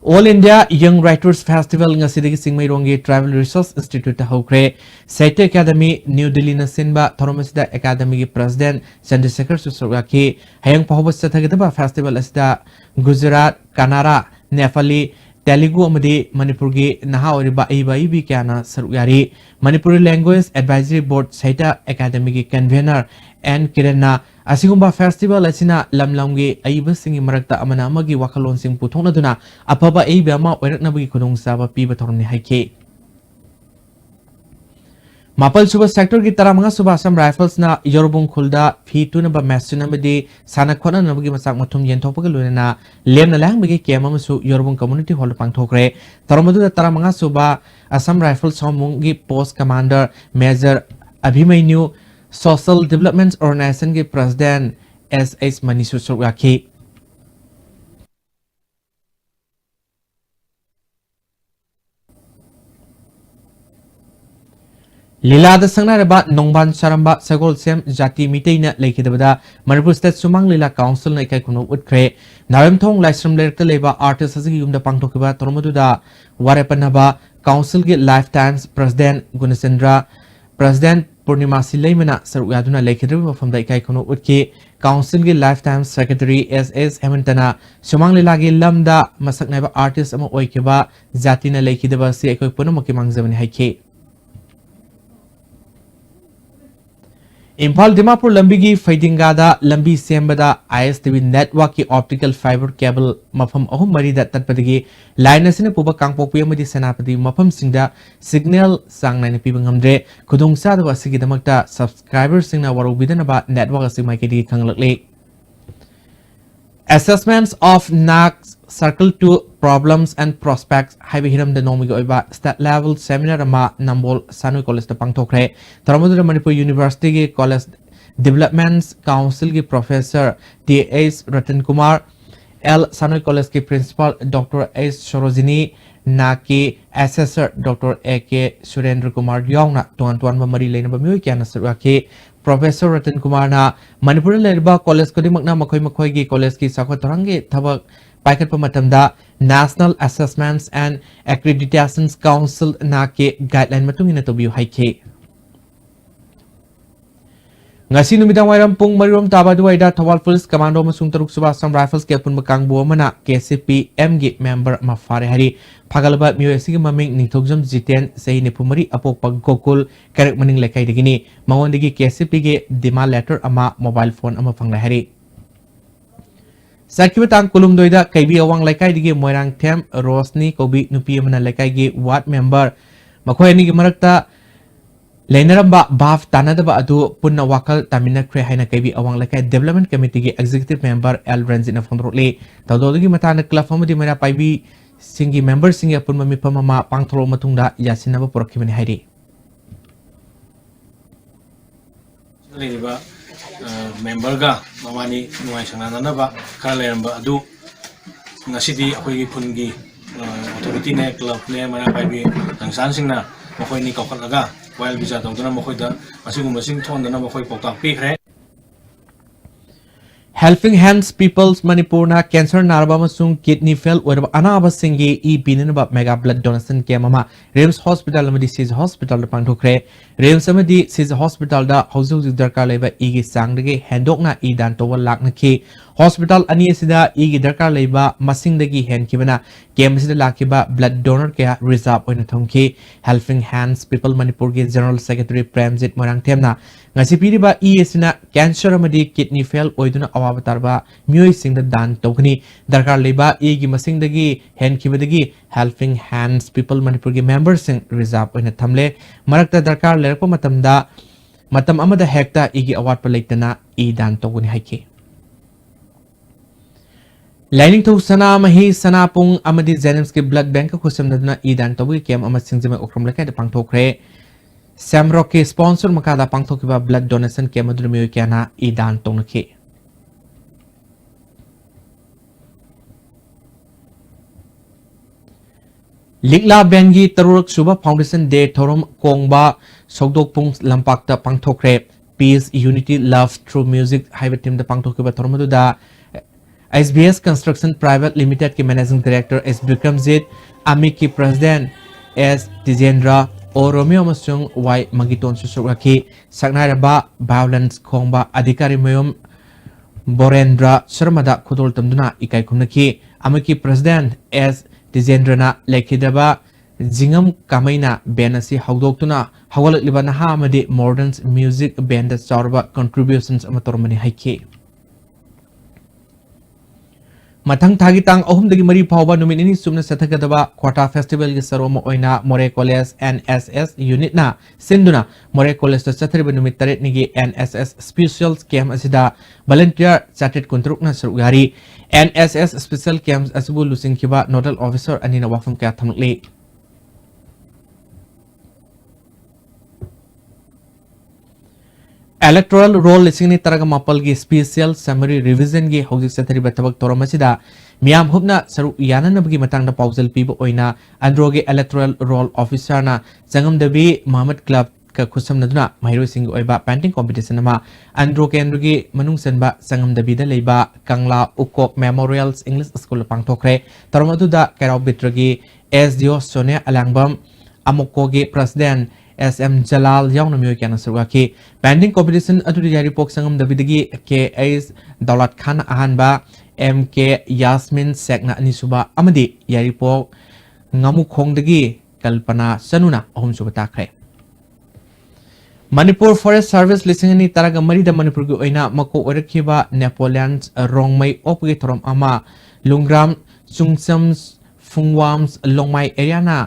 All India Young Writers Festival ngasidagi Singmairongi Travel Resource Institute ta hokre Saite Academy New Delhi na sinba Thoromasida Academy gi President Chandrasekhar Susraki hayang pahobas chathagidaba festival asida Gujarat Kannada Nepali Telugu amadi Manipur gi naha oriba ibi kana saruyari Manipuri Language Advisory Board Saita Academy gi convener and Kirana Asigumba Festival asina lamlamgi aiba singi marakta amana amagi wakalon sing puthona duna apaba aiba ama oiraknabagi kunung saba piba thorni haike Mapal Suba Sector ki taramanga Suba Assam Rifles na Yorubung Khulda P2 number Masuna Medi Sana Khona Nabagi Masak Matum Yentopaga Lunana Lem na lang bagi Kema Masu Yorubung Community Hall Pangthokre Taramadu taramanga Suba Assam Rifles Homungi Post Commander Major Abhimanyu Social Development Organization के President S.H. Manisu Suraki लीलाद संगनारबा नोंबान सारंबा Sagol same जाति मिटेना लेखिदबदा Manipur state Sumang लीला council ने इकाई खुनो उठ्रे नारमथोंग लाइस्रम लेरक्ता लेबा artist असगी युमदा पांगथोकिबा तोरमदुदा वारेपनबा council के life times president गुणचंद्र president पूर्णिमा सिलेमना सरुक यादुना लेखिद्रबा मफमदा इकाई खुनो उठके council के life times secretary S हेमंतना Sumang लीला के लमदा मसकनाबा आर्टिस्ट अमा ओइकेबा जातिना लेखिदबा से इकाई पुनमकी मांगजबने हाइके इम्फाल दिमापुर लंबी की फैदिंगादा लंबी सेंबदा ISTV नेटवर्क की ऑप्टिकल फाइबर केबल मफम अहुम मरीदा तत्पदगी लाइन असिने पुबा कांगपोकपी अमदी सेनापति मफम सिंगदा सिग्नल सांगनाइन पिबंगमद्रे खुदोंगसादबा सिगिदमक्ता सब्सक्राइबर सिंगना वरोबिदनबा नेटवर्क असि माइकेदी खंगलकले Assessments of NAC Circle to Problems and Prospects Highway Hiram the Nomigo Iba State Level Seminar Ma Nambol Sanu College the Pangtokre, Taramudu Manipur University College Developments Council ki Professor D.S. Ratan Kumar, L. Sanu College ki Principal Dr. S. Shorozini, Naki Assessor Dr. A.K. Surendra Kumar Yongna, Tuan Mamari Lane Bamu Kiana Suraki, Professor Ratan Kumar na Manipur Lerba College Kodi Makna Makoi Makoi ki College ki Sakotarangi Tabak Paikat Pamatamda National Assessments and Accreditations Council na ke guideline matungina to biu haike ngasi numidang wairam pung marirom taba duwaida Thawal Police Commando masung taruk subasam rifles ke pun bakang buamana KCP MG member mafare hari pagalba MUSC maming ningthogjam jiten sei nipumari apok pag gokul karek maning lekai digini mawondigi KCP ge dima letter ama mobile phone ama phangla hari Sakibetang kulum doida kaibi awang lekai dige moirang them Rosni Kobi nupi amana lekai ge ward member makhoi ni ge marakta Lenaramba Baf Tanadaba Adu Punna Wakal Tamina Kre Haina Kabi Awang Lekai Development Committee Executive Member L. Renzin of Hondrole, Tadologi Matana Klafamudi Mera Paibi Singi Member Singa Punmami Pamama Pangtro Matunda Yasinaba Prokiman Hari. Member ga Mamani Nuai Sananaba Kaleramba Adu Nasidi Api Pungi Authority ne Club ne Mara Paibi and Sansina Mahoi Kokalaga. While we are talking about Helping Hands People's Manipur na cancer narba masung kidney fail or anaba singi e binin about mega blood donation kemama Rims Hospital amadi sis hospital pangtokre Rims amadi sis hospital da hausu darkar leba igi sangdagi handok na e dan towal lak na ki hospital ani sida igi darkar leba masing dagi hand kibana kemasida lakiba blood donor kya reserve oina thongki Helping Hands People Manipur ge General Secretary Premjit Morang Temna ngasi piriba e sina cancer amadi kidney fail oiduna awabatarba myoi singda dan tokni darkar leba igi masing dagi hand kibadagi Helping Hands People Manipur ge members sing reserve oina thamle marakta darkar lerpa matam amada hekta igi award palaitana e dan tokuni haike Lining to Sana Mahi Sanapung Amadi Zenims ke blood bank kusam naduna e dan togi kem ama singjama okram lekai da pangtokre Samrock ke sponsor makada pangtokiba blood donation ke madurmi kiana e dan tonake Likla Bengi Taruk Suba Foundation Day Thorum Kongba Sogdok Pung Lampakta Pangtokre Peace Unity Love Through Music Highway Team the Pangtokiba Tormadu da SBS Construction Private Limited के Managing Director S. Bikramjit, AMI की President S. Tijendra और Romeo अमसुंग Y. Magiton सुसुरकी सकनारबा Violence खोंबा अधिकारी मयम बोरेंद्रा शर्मादा खुदोल तमदुना इकाई खुमनकी AMI की President S. Tijendra ना लेखिदबा जिंगम कामैना बेनसी हौदोक्तुना हवललिबा नहा अमदि Modern Music Band चारबा contributions अमतोरमनि हाइके Matang Tagi Tang Ohum the Mari Pava Nomini Sumna Satakadaba Quarter Festival Saroma Oina More College NSS Unit Na Sinduna More College to Saturday Numitare Nigi NSS Special Camp Asida Volunteer Satet Kontrukna Surgari NSS Special Camps Asubu Lusin Kiba Nodal Officer Anina Wafam Katamle Electoral roll listing ni taraga mapal gi special summary revision gi hojik satari batabak toramasida miam hubna saru yana nabgi matang da pausal pibo oina androge electoral roll officer na sangam dabi Mohammed Club ka khusamnaduna mahiro sing oiba painting competition ama andro kendrugi manung senba sangam dabida leiba kangla ukok memorials english school pangthokre tarmaduda kerau bitragi sdo sonia alangbam amokoge president SM Jalal yang namyo kya nasruwa ki painting competition atu yari pok sangam dabidagi KS Daulat Khan ahanba MK Yasmin Sekna Anisuba amadi yari pok ngamu khongdagi kalpana sanuna ahum suba takre Manipur Forest Service lisingani taraga marida Manipur gi oina mako orakhiba Napoleons rongmai opgi thorom ama lungram chungsams fungwams longmai area na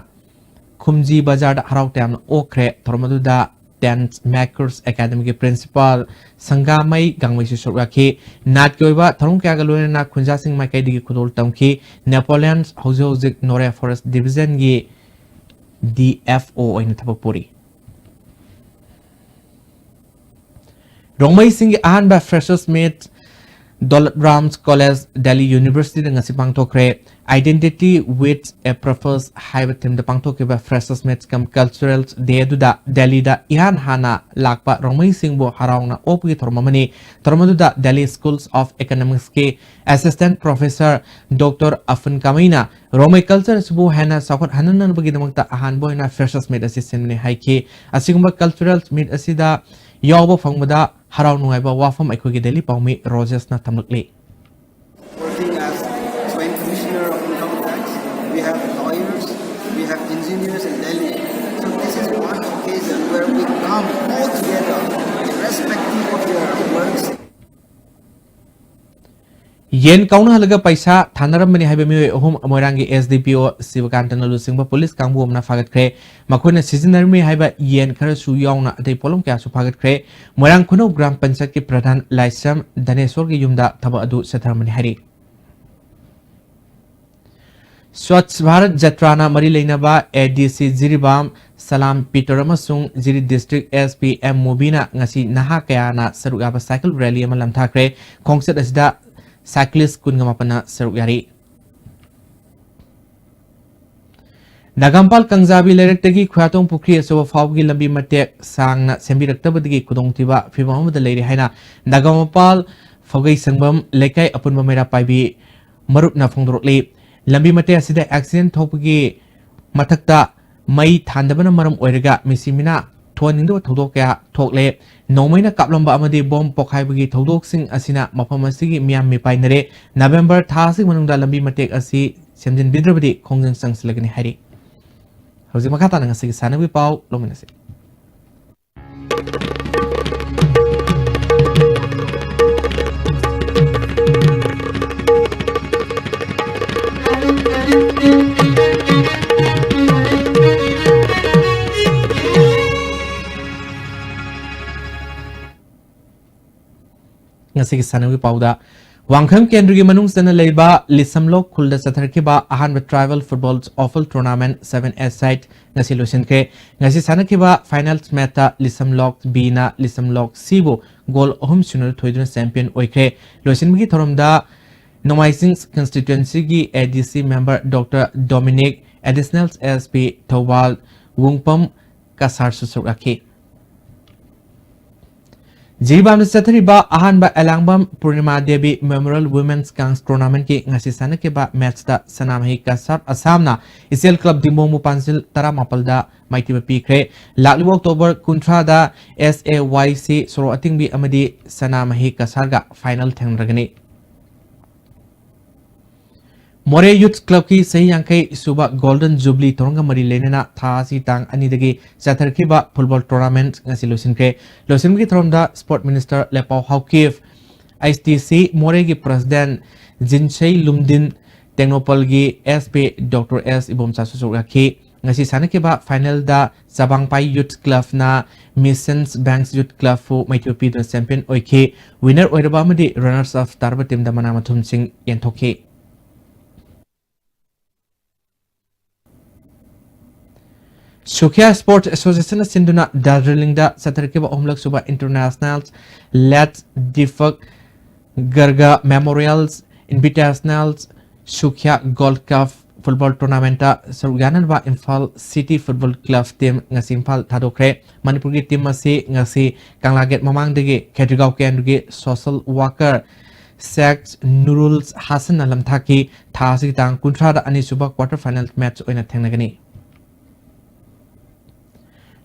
Kumji Bazar Harau Tam Okre Tormaduda Dance Makers Academy के principal संगामई गांगमई से सुरक्षी नाट के ओइबा थरुंग के आगलुने ना खुंजा सिंह माइकई दिगी खुदोल तमकी नेपोलियंस हौजिक नोरे फॉरेस्ट डिवीजन की DFO ओइन थबक पूरी रोंगमई सिंह आहन बा freshers meet Dolat Rams College Delhi University dengan si pangtokre identity with a purpose high team the pangtoke ba freshers mates kam culturals de duda Delhi da ihan hana lakpa romai singbo harauna opgi thormamani thormaduda Delhi Schools of Economics ke assistant professor Dr. Afan Kamaina romai culture subu hana sakot hanan bagi damakta ahan boina freshers mate assistant ne haike asigumba culturals meet asida yawba phangmada harau nungaiba wafam aikhogi Delhi paumi Rogers na tamlakli working as Joint Commissioner of Income Tax. We have lawyers, we have engineers in Delhi. So this is one occasion where we come all together, irrespective of their works. Yen kauna halaga paisa thanaram mani haiba mi ohum amorangi SDPO Sivakantana lusingba police kangbu amna fagat kre makhona seasoner mi haiba yen khara su yauna adai polom kya su fagat kre morang khuno gram panchayat ki pradhan Laisam Daneshwar ki yumda thaba adu satharamani hari Swachh Bharat Jatrana mari leinaba ADC Jiribam Salam Peter amasung Jiri District SPM Mobina ngasi naha kayana sarugaba cycle rally amalam thakre khongset asida cyclist kun ngamapana saruk yari Nagampal Kangzabi Lerektagi Khwatong Pukri Asoba Fawgi Lambi Matek Sangna Sembiraktabadagi Kudongtiba Fibamada Lady Haina Nagampal Fogai Sangbam Lekai Apunba Mera Paibi Marupna Fongdrotli Lambi Mate Asida accident Topagi Matakta Mai Tandabana Maram Oirega Missimina Tuanindo Todokya Tokle Nomaina Kaplamba Amadi Bomb Pokhai Todok Sing Asina Mapamasigi Miam Mipainere November Tasi Manunda Lambi Matek Asi Semjin Bidrabadi Kongan Sangs Lagani Hari Hausi Makata Nangasi Sanawi Pau Lominasi ngasi ki sanawi pauda wangkham kendru gi manung sana leiba lisamlok khulda satharkiba ahan tribal football awful tournament 7 side ngasi losin ke ngasi sanakiba finals meta lisamlok bina lisamlok sibo goal ohum sunur thoiduna champion oikhe losin gi thoromda nomaising constituency gi ADC member Dr. Dominic additional SP Thawal wungpam kasar susukaki Jiribam Sathariba Ahanba Alangbam Purnima Devi Memorial Women's Gangs Tournament ki ngasi sana ke ba match da sanamahi kasar asamna Isel Club Dimomu Pansil Tara Mapalda Maiti Pikre Lakli October Kuntra da SAYC Soro Atingbi Amadi Sanamahi Kasarga Final Tengragani More Youth Club ki Sahi Yankai Suba Golden Jubilee Toronga Mari Lenena Thasi Tang Anidagi Satharkiba Football Tournament ngasi Lusinke Lusinki Thromda Sport Minister Lepau Haukiv ISTC More ki President Jinchai Lumdin Technopol gi SP Dr. S Ibom Chasusuraki ngasi Sanakiba Final da Sabangpai Youth Club na Missions Banks Youth Club fu Maitiopi the champion oike winner oirabamadi runners of Tarba team da Manamathum Singh Yentoke Sukhya Sports Association Sinduna Darjeeling da Satarkiba Omlak Suba Internationals Let's Defuk Garga Memorials Invitationals Sukhya Gold Cup football tournament ta Sarugyanan ba Imphal City Football Club team ngasi Imphal thadokre Manipur gi team ase ngasi Kanglaget mamang dege Khetrigau Ken gi social worker Sex Nurul Hassan alam thaki thasi tang kuntra da ani suba quarter final match oina thengnagani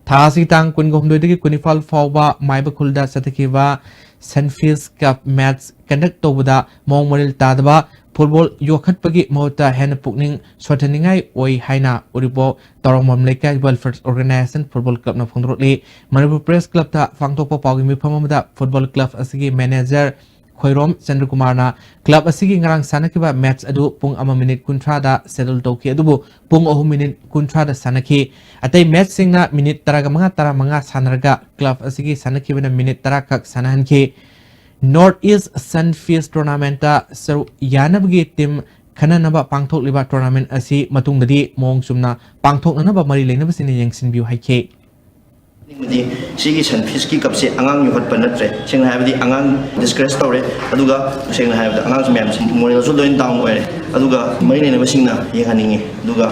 thasi tang kun gom doi kunifal fawba maiba khulda satakhiba Sunfields Cup match conduct tobda mong moril tadaba football yokhatpagi mota hen pukning sothaningai oi haina uribo torongmom lekai welfare organization football club na phongdrotli Manipur Press Club ta fangtokpa pawgi mifamamada football club asigi manager Khoirom Chandrakumar na club asigi ngarang sanakiba match adu pung ama minute kuntra da settle toki adubu pung 3 minute kuntra da sanaki atai match singna minute taraga manga sanarga club asigi sanakibana minute tara kak sanahanki North East Sunfields tournament ta saru yanabgi team khananaba pangthok liba tournament asi matungdadi mong sumna pangthok nanaba mari leinaba sine yengsin biu haike Sigi Sunfields ki kapse angang yukat panatre sing habdi angang disgrace tore aduga sing habdi angang semyam moral so doin down ore aduga mai ne basingna yehaningi aduga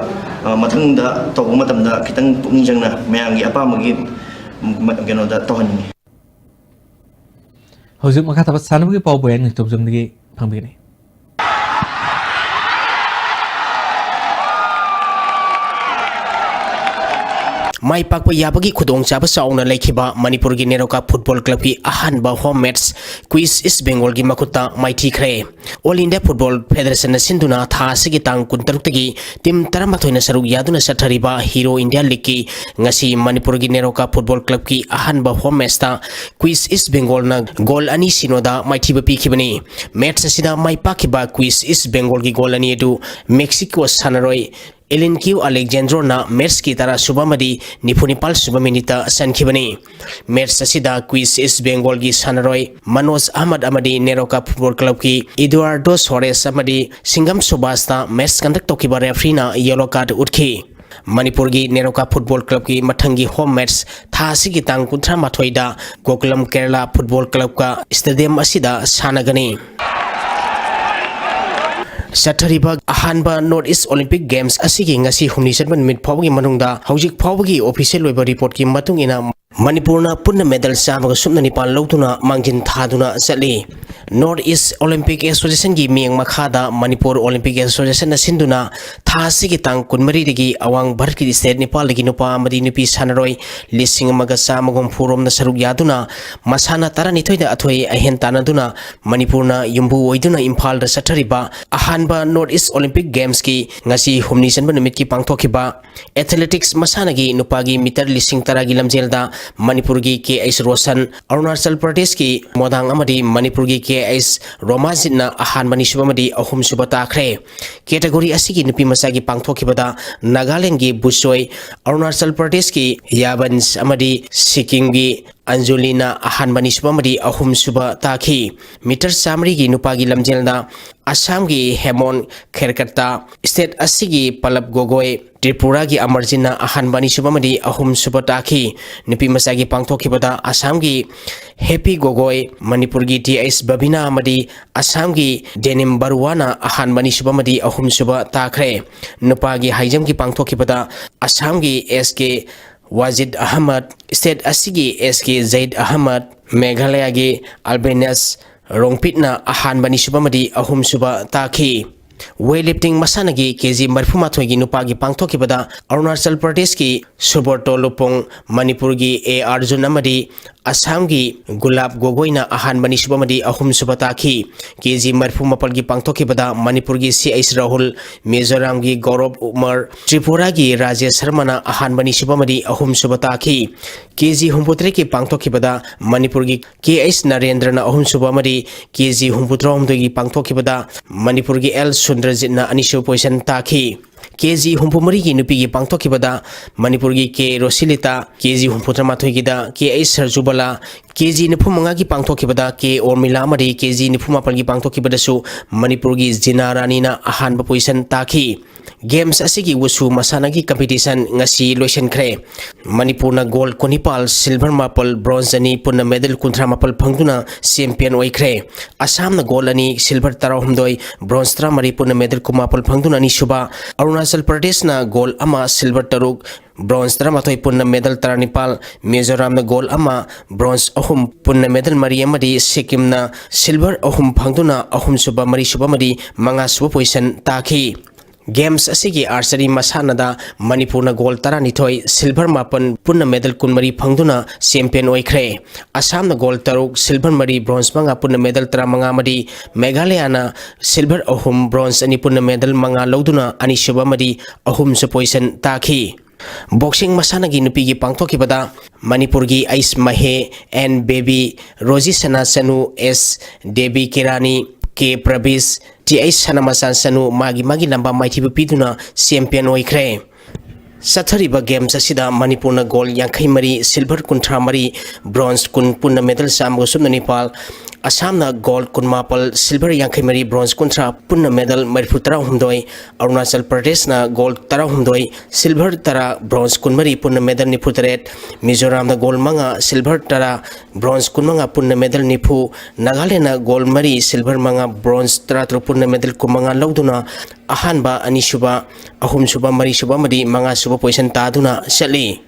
mathangda tawma matamda kitang pukning jangna mayang gi apa magi geno da tohaningi Hojik maka tapat sanabagi pau boyan ng tubjong digi pangbini mai pakpa yabagi khudong chaba sauna lekhiba Manipur gi Neroka Football Club ki ahanba home match quiz East Bengal gi makuta maiti khre All India Football Federation na sinduna tha sigi tang 13 gi team 13 na saruk yaduna sathariba Hero India League ki ngasi Manipur gi Neroka Football Club ki ahanba home match ta quiz East Bengal na goal ani sinoda maiti ba pikhibani match asida mai pakiba quiz East Bengal gi goal ani edu Mexico sanaroi Ellen Q Alexandro na match ki tara subamadi nipunipal subaminita sankhibani match asida quiz East Bengal gi sanaroi Manoj Ahmad amadi Neroka Football Club ki Eduardo Suarez amadi Singam Subasta match conduct tokiba referee na yellow card utkhi Manipur gi Neroka Football Club ki mathangi home match thasi gi tang 38 da Gokulam Kerala Football Club ka stadium asida sanagani Sathariba ahanba North East Olympic Games asigi ngasi humni satban mit phawgi manungda hojik phawgi official web report ki matung ina Manipurna punna medal samaga sumna nipan lawtuna mangjin thaduna chali North East Olympic Association gi miang makhada Manipur Olympic Association na sinduna thasigi tang 13 digi awang bharat ki state Nepal gi nupa amadi nupi sanaroi lising maga samagom forum na saruk yaduna masana tarani thoida athoi ahen tanaduna Manipurna yumbu oiduna Imphal da sathariba ahanba North East Olympic Games ki ngasi humni sanba numit ki pangthokiba athletics masana gi nupa gi meter lising taragi lamjelda Manipur gi KS Roshan Arunachal Pradesh ki modang amadi Manipur gi KS Romajit na ahan mani subamadi ahum subata khre category asigi nupi masagi pangthokibada Nagaland gi Busoi Arunachal Pradesh ki Yabans amadi Sikkim gi Anjulina ahan mani subamadi ahum suba takhi meter samri gi nupa gi lamjelda Assam gi Hemon Kherkarta state asigi Palab Gogoi Tripura gi Amarjina ahan bani subamadi ahum suba takhi nupi masagi pangthokibada Assam gi Happy Gogoi Manipur gi TS Babina amadi Assam gi Denim Barwana ahan bani subamadi ahum suba takhre nupa gi haijam gi pangthokibada Assam gi SK Wajid Ahmad state asigi SK Zaid Ahmad Meghalaya gi Albanias Rongpitna ahan bani subamadi ahum suba takhi weightlifting masanagi kg marfumathoi gi nupa gi pangthokibada Arunachal Pradesh ki Suborto Lupong Manipur gi A Arjun amadi Assam gi Gulab Gogoina ahan bani subamadi ahum suba takhi kg marfumapal gi pangthokibada Manipur gi CH Rahul Mizoram gi Gaurav Umar Tripura gi Rajesh Sharma ahan bani subamadi ahum suba takhi kg humputre ki pangthokibada Manipur gi KS Narendra na ahum suba amadi kg humputrom gi pangthokibada Manipur gi L Sundrajit na anisho position takhi KG humpumari gi nupi gi pangthokibada Manipur gi K Rosilita KG humputramathoi gi da KS Sarjubala KG nifumanga gi pangthokibada K Ormila amadi KG nifumapal gi pangthokibada su Manipur gi Jina Rani na ahanba position takhi Games asigi wusu masanagi competition ngasi loisen khre Manipur na gold konipal silver mapal bronze ani punna medal kunthra mapal phangduna champion oi khre Assam na gold ani silver 13 bronze 3 punna medal kumapal phangduna ni suba Arunachal Pradesh na gold ama silver taruk bronze taramathoy punna medal taranipal Mizoram na gold ama bronze ahum punna medal mari amadi Sikkim na silver ahum phangduna ahum suba mari suba mari manga suba position takhi Games asigi archery masanada Manipur na gold taranithoi silver mapan punna medal kunmari phangduna champion oikhre Assam na gold taruk silver mari bronze manga punna medal tara manga mari Meghalaya na silver ahum bronze ani punna medal manga loduna ani suba mari ahum su position takhi Boxing masana gi nupi gi pangthoki bada Manipur gi Ais Mahe and Baby Roji Sana Sanu S Devi Kirani K Prabis T.I. Sanamasan Sanu magi lamba maiti piduna champion oikhre Sathariba games asida Manipur na gold yankai mari silver kuntra mari bronze kun punna medal sam gusum Nepal Assam na gold kun mapal silver yankai mari bronze kuntra punna medal maripur tara humdoi Arunachal Pradesh na gold tara humdoi silver tara bronze kun mari punna medal nipu taret Mizoram na gold manga silver tara bronze kun manga punna medal nipu Nagaland na gold mari silver manga bronze tara punna medal kumanga lauduna ahanba anisuba ahum suba mari suba mari manga suba position taduna sali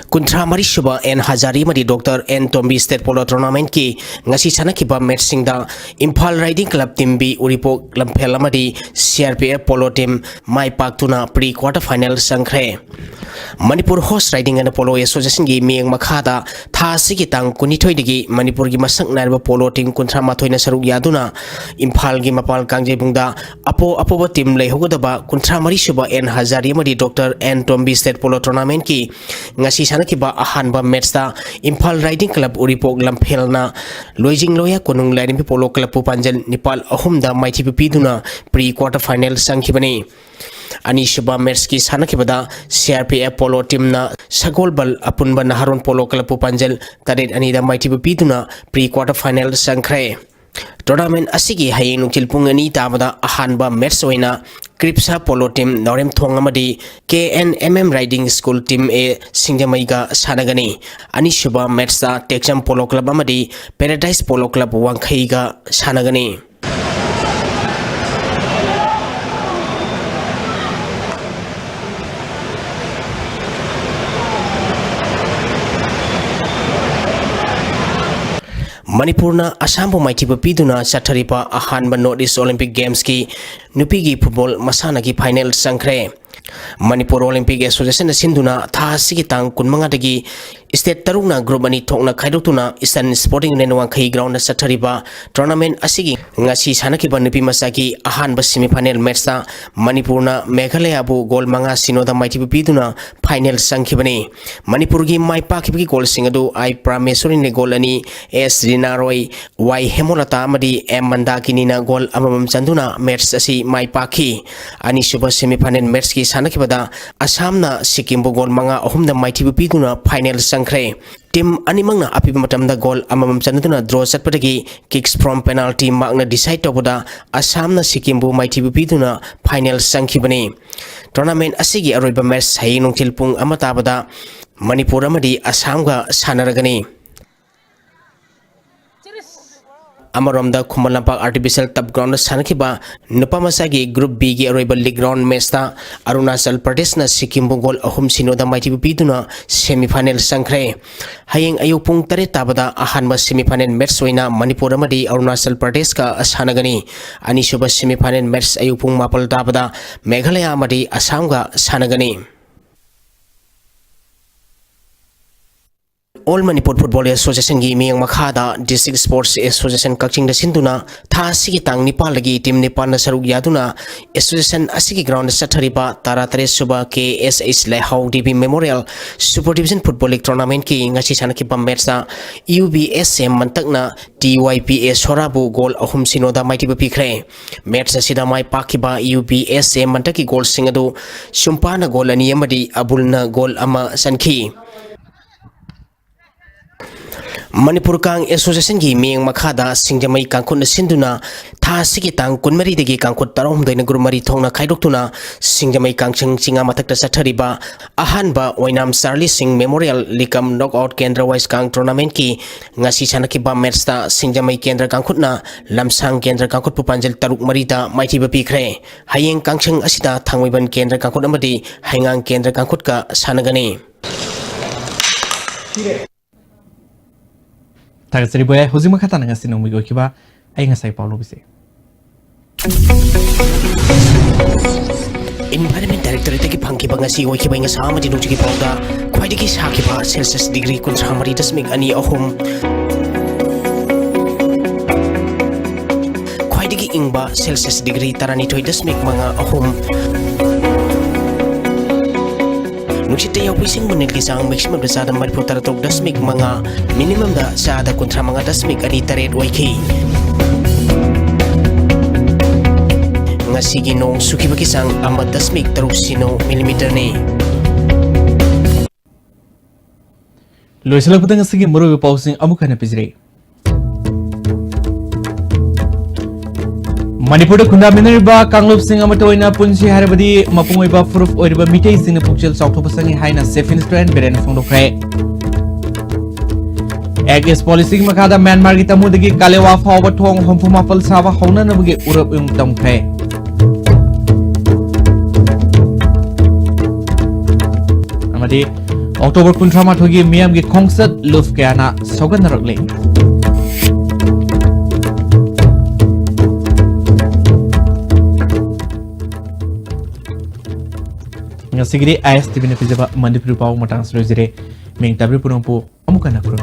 Kuntra mari suba and Hazari mari Dr. N. Tombi State Polo Tournament ki ngasi sanakiba match singda Imphal Riding Club team B Uripo Lamphela mari CRPF Polo team mai paktuna pre-quarter final sangkhre Manipur Horse Riding and Polo Association gi mieng makhada tha sigi tang kunithoi digi Manipur gi masak narba polo team kuntra mathoi na saruk yaduna Imphal gi mapal kangje bungda apo team leihogodaba kuntra mari suba and Hazari mari Dr. N. Tombi State Polo Tournament ki ngasi sanakiba ahanba match ta Imphal Riding Club Uripok Lamphelna Loijing Loya Konung Larimpi Polo Club Pupanjal Nepal ahumda maiti piduna pre-quarter final sangkhibani Ani suba match ki sanakibada CRPF Polo team na Sagolbal apunba Naharon Polo Club Pupanjal taret anida maiti piduna pre-quarter final sangkhre Tournament asigi hayeng nungtil pungani tabada ahanba match oina Kripsa Polo team Norem Thongamadi KNMM Riding School team A Singjamaiga Sanagani Ani Suba match ta Texam Polo Club amadi Paradise Polo Club Wangkhaiga Sanagani Manipur na Assam bu maiti piduna Satharipa ahanba Northeast Olympic Games ki nupi gi football masana ki final sangkhre Manipur Olympic Association sinduna tha sigi tang kunmanga dagi state tarungna group ani thokna khaidotuna Eastern Sporting Nenwangkhai ground na Satharipa tournament asigi ngasi sanakiba nupi masaki ahanba semi final match ta Manipur na Meghalaya bu goal manga sinoda maiti piduna final sangkhibani Manipur gi mai pakhibi goal singadu I Prameswari ne goal ani S Rinaroi Y Hemolata amadi M Mandakini na goal amamam chanduna match asi mai pakhi ani suba semi final match ki sanakibada Assam na Sikkim bu goal manga ahumda maiti piduna final sangkhre team animangna apiba matamda goal amamam chanduna draw satpadagi kicks from penalty magna decide toboda Assam na Sikkim bu maiti piduna final sangkhibani tournament asigi aroiba match hayeng nungtil pung amatabada Manipur amadi Assam ga sanaragani Amaromda Kumalampak Artificial Top Ground Sanakiba Nupamasagi Group B gi Arroyba League Round Mesta Arunachal Pradesh na Sikkim Bungol ahum sinoda maiti piduna semi-final sangkhre hayeng ayupung tare tabada ahanba semi-final match oina Manipur amadi Arunachal Pradesh ka sanagani ani suba semi-final match ayupung mapal tabada Meghalaya amadi Assam ga sanagani All Manipur Football Association gi miyang makhada District Sports Association Kakching da sinduna tha sigi tang Nepal lagi team Nepal na saruk yaduna association asigi ground Satharipa taratare suba KSH Lehau DB Memorial Super Division Football League Tournament ki ngasi sanaki match ta UBSM mantakna TYPA Sorabu goal ahum sinoda maiti pikre match asida mai pakiba UBSM mantaki goal singadu sumpana goal ani amadi abulna goal ama sankhi Manipur Kang Association gi miyeng makhada singjamai kangkhut na sinduna tha sigi tang kunmari degi kangkhut tarom doina gurumari thongna khaidoktuna singjamai kangching chinga mathakta sathariba ahanba oinam Charlie Singh Memorial Likam Knockout Kendra Wise Kang Tournament ki ngasi chanaki ba match ta singjamai kendra kangkhutna lamsang kendra kangkhut pupanjal taruk marita maiti ba pikre hayeng kangching asita thangwiban kendra kangkhut amadi haingang kendra kangkhut ka sanagani Tagasari boy hozima khata nanga sinong migo kiba ay nga sai paulo bise Environment Director ite ki phangki banga si oi ki banga sama di nuji ki pauda khwai ki sa ki ba Celsius degree kun samari dasmik ani ahum khwai ki ingba Celsius degree tarani thoi dasmik manga ahum Nuksite yaw pising menit ki sang maximum da sada Manipur taratok dasmik manga minimum da sada kontra manga dasmik ani taret waiki Ngasigi nong suki baki sang amat dasmik taruk sino millimeter ni Loisalak putang sige moro pausing amukan pizre Manipur khunda minariba kanglop sing amatoina punsi harabadi mapungoiba proof oiriba mitei sing pukchel sauthopasangi haina safe instrument beren phongdokre Agis policy makada Myanmar gi tamudagi kalewa fawa thong homphuma pal sawa hauna nabagi urap yung tamkre amadi October 18 thogi miam gi khongsat luf kana sogan narakle Sigiri AS TV na pizaba Manipur pau matang serojire meng tabri purongpo amukan na kurang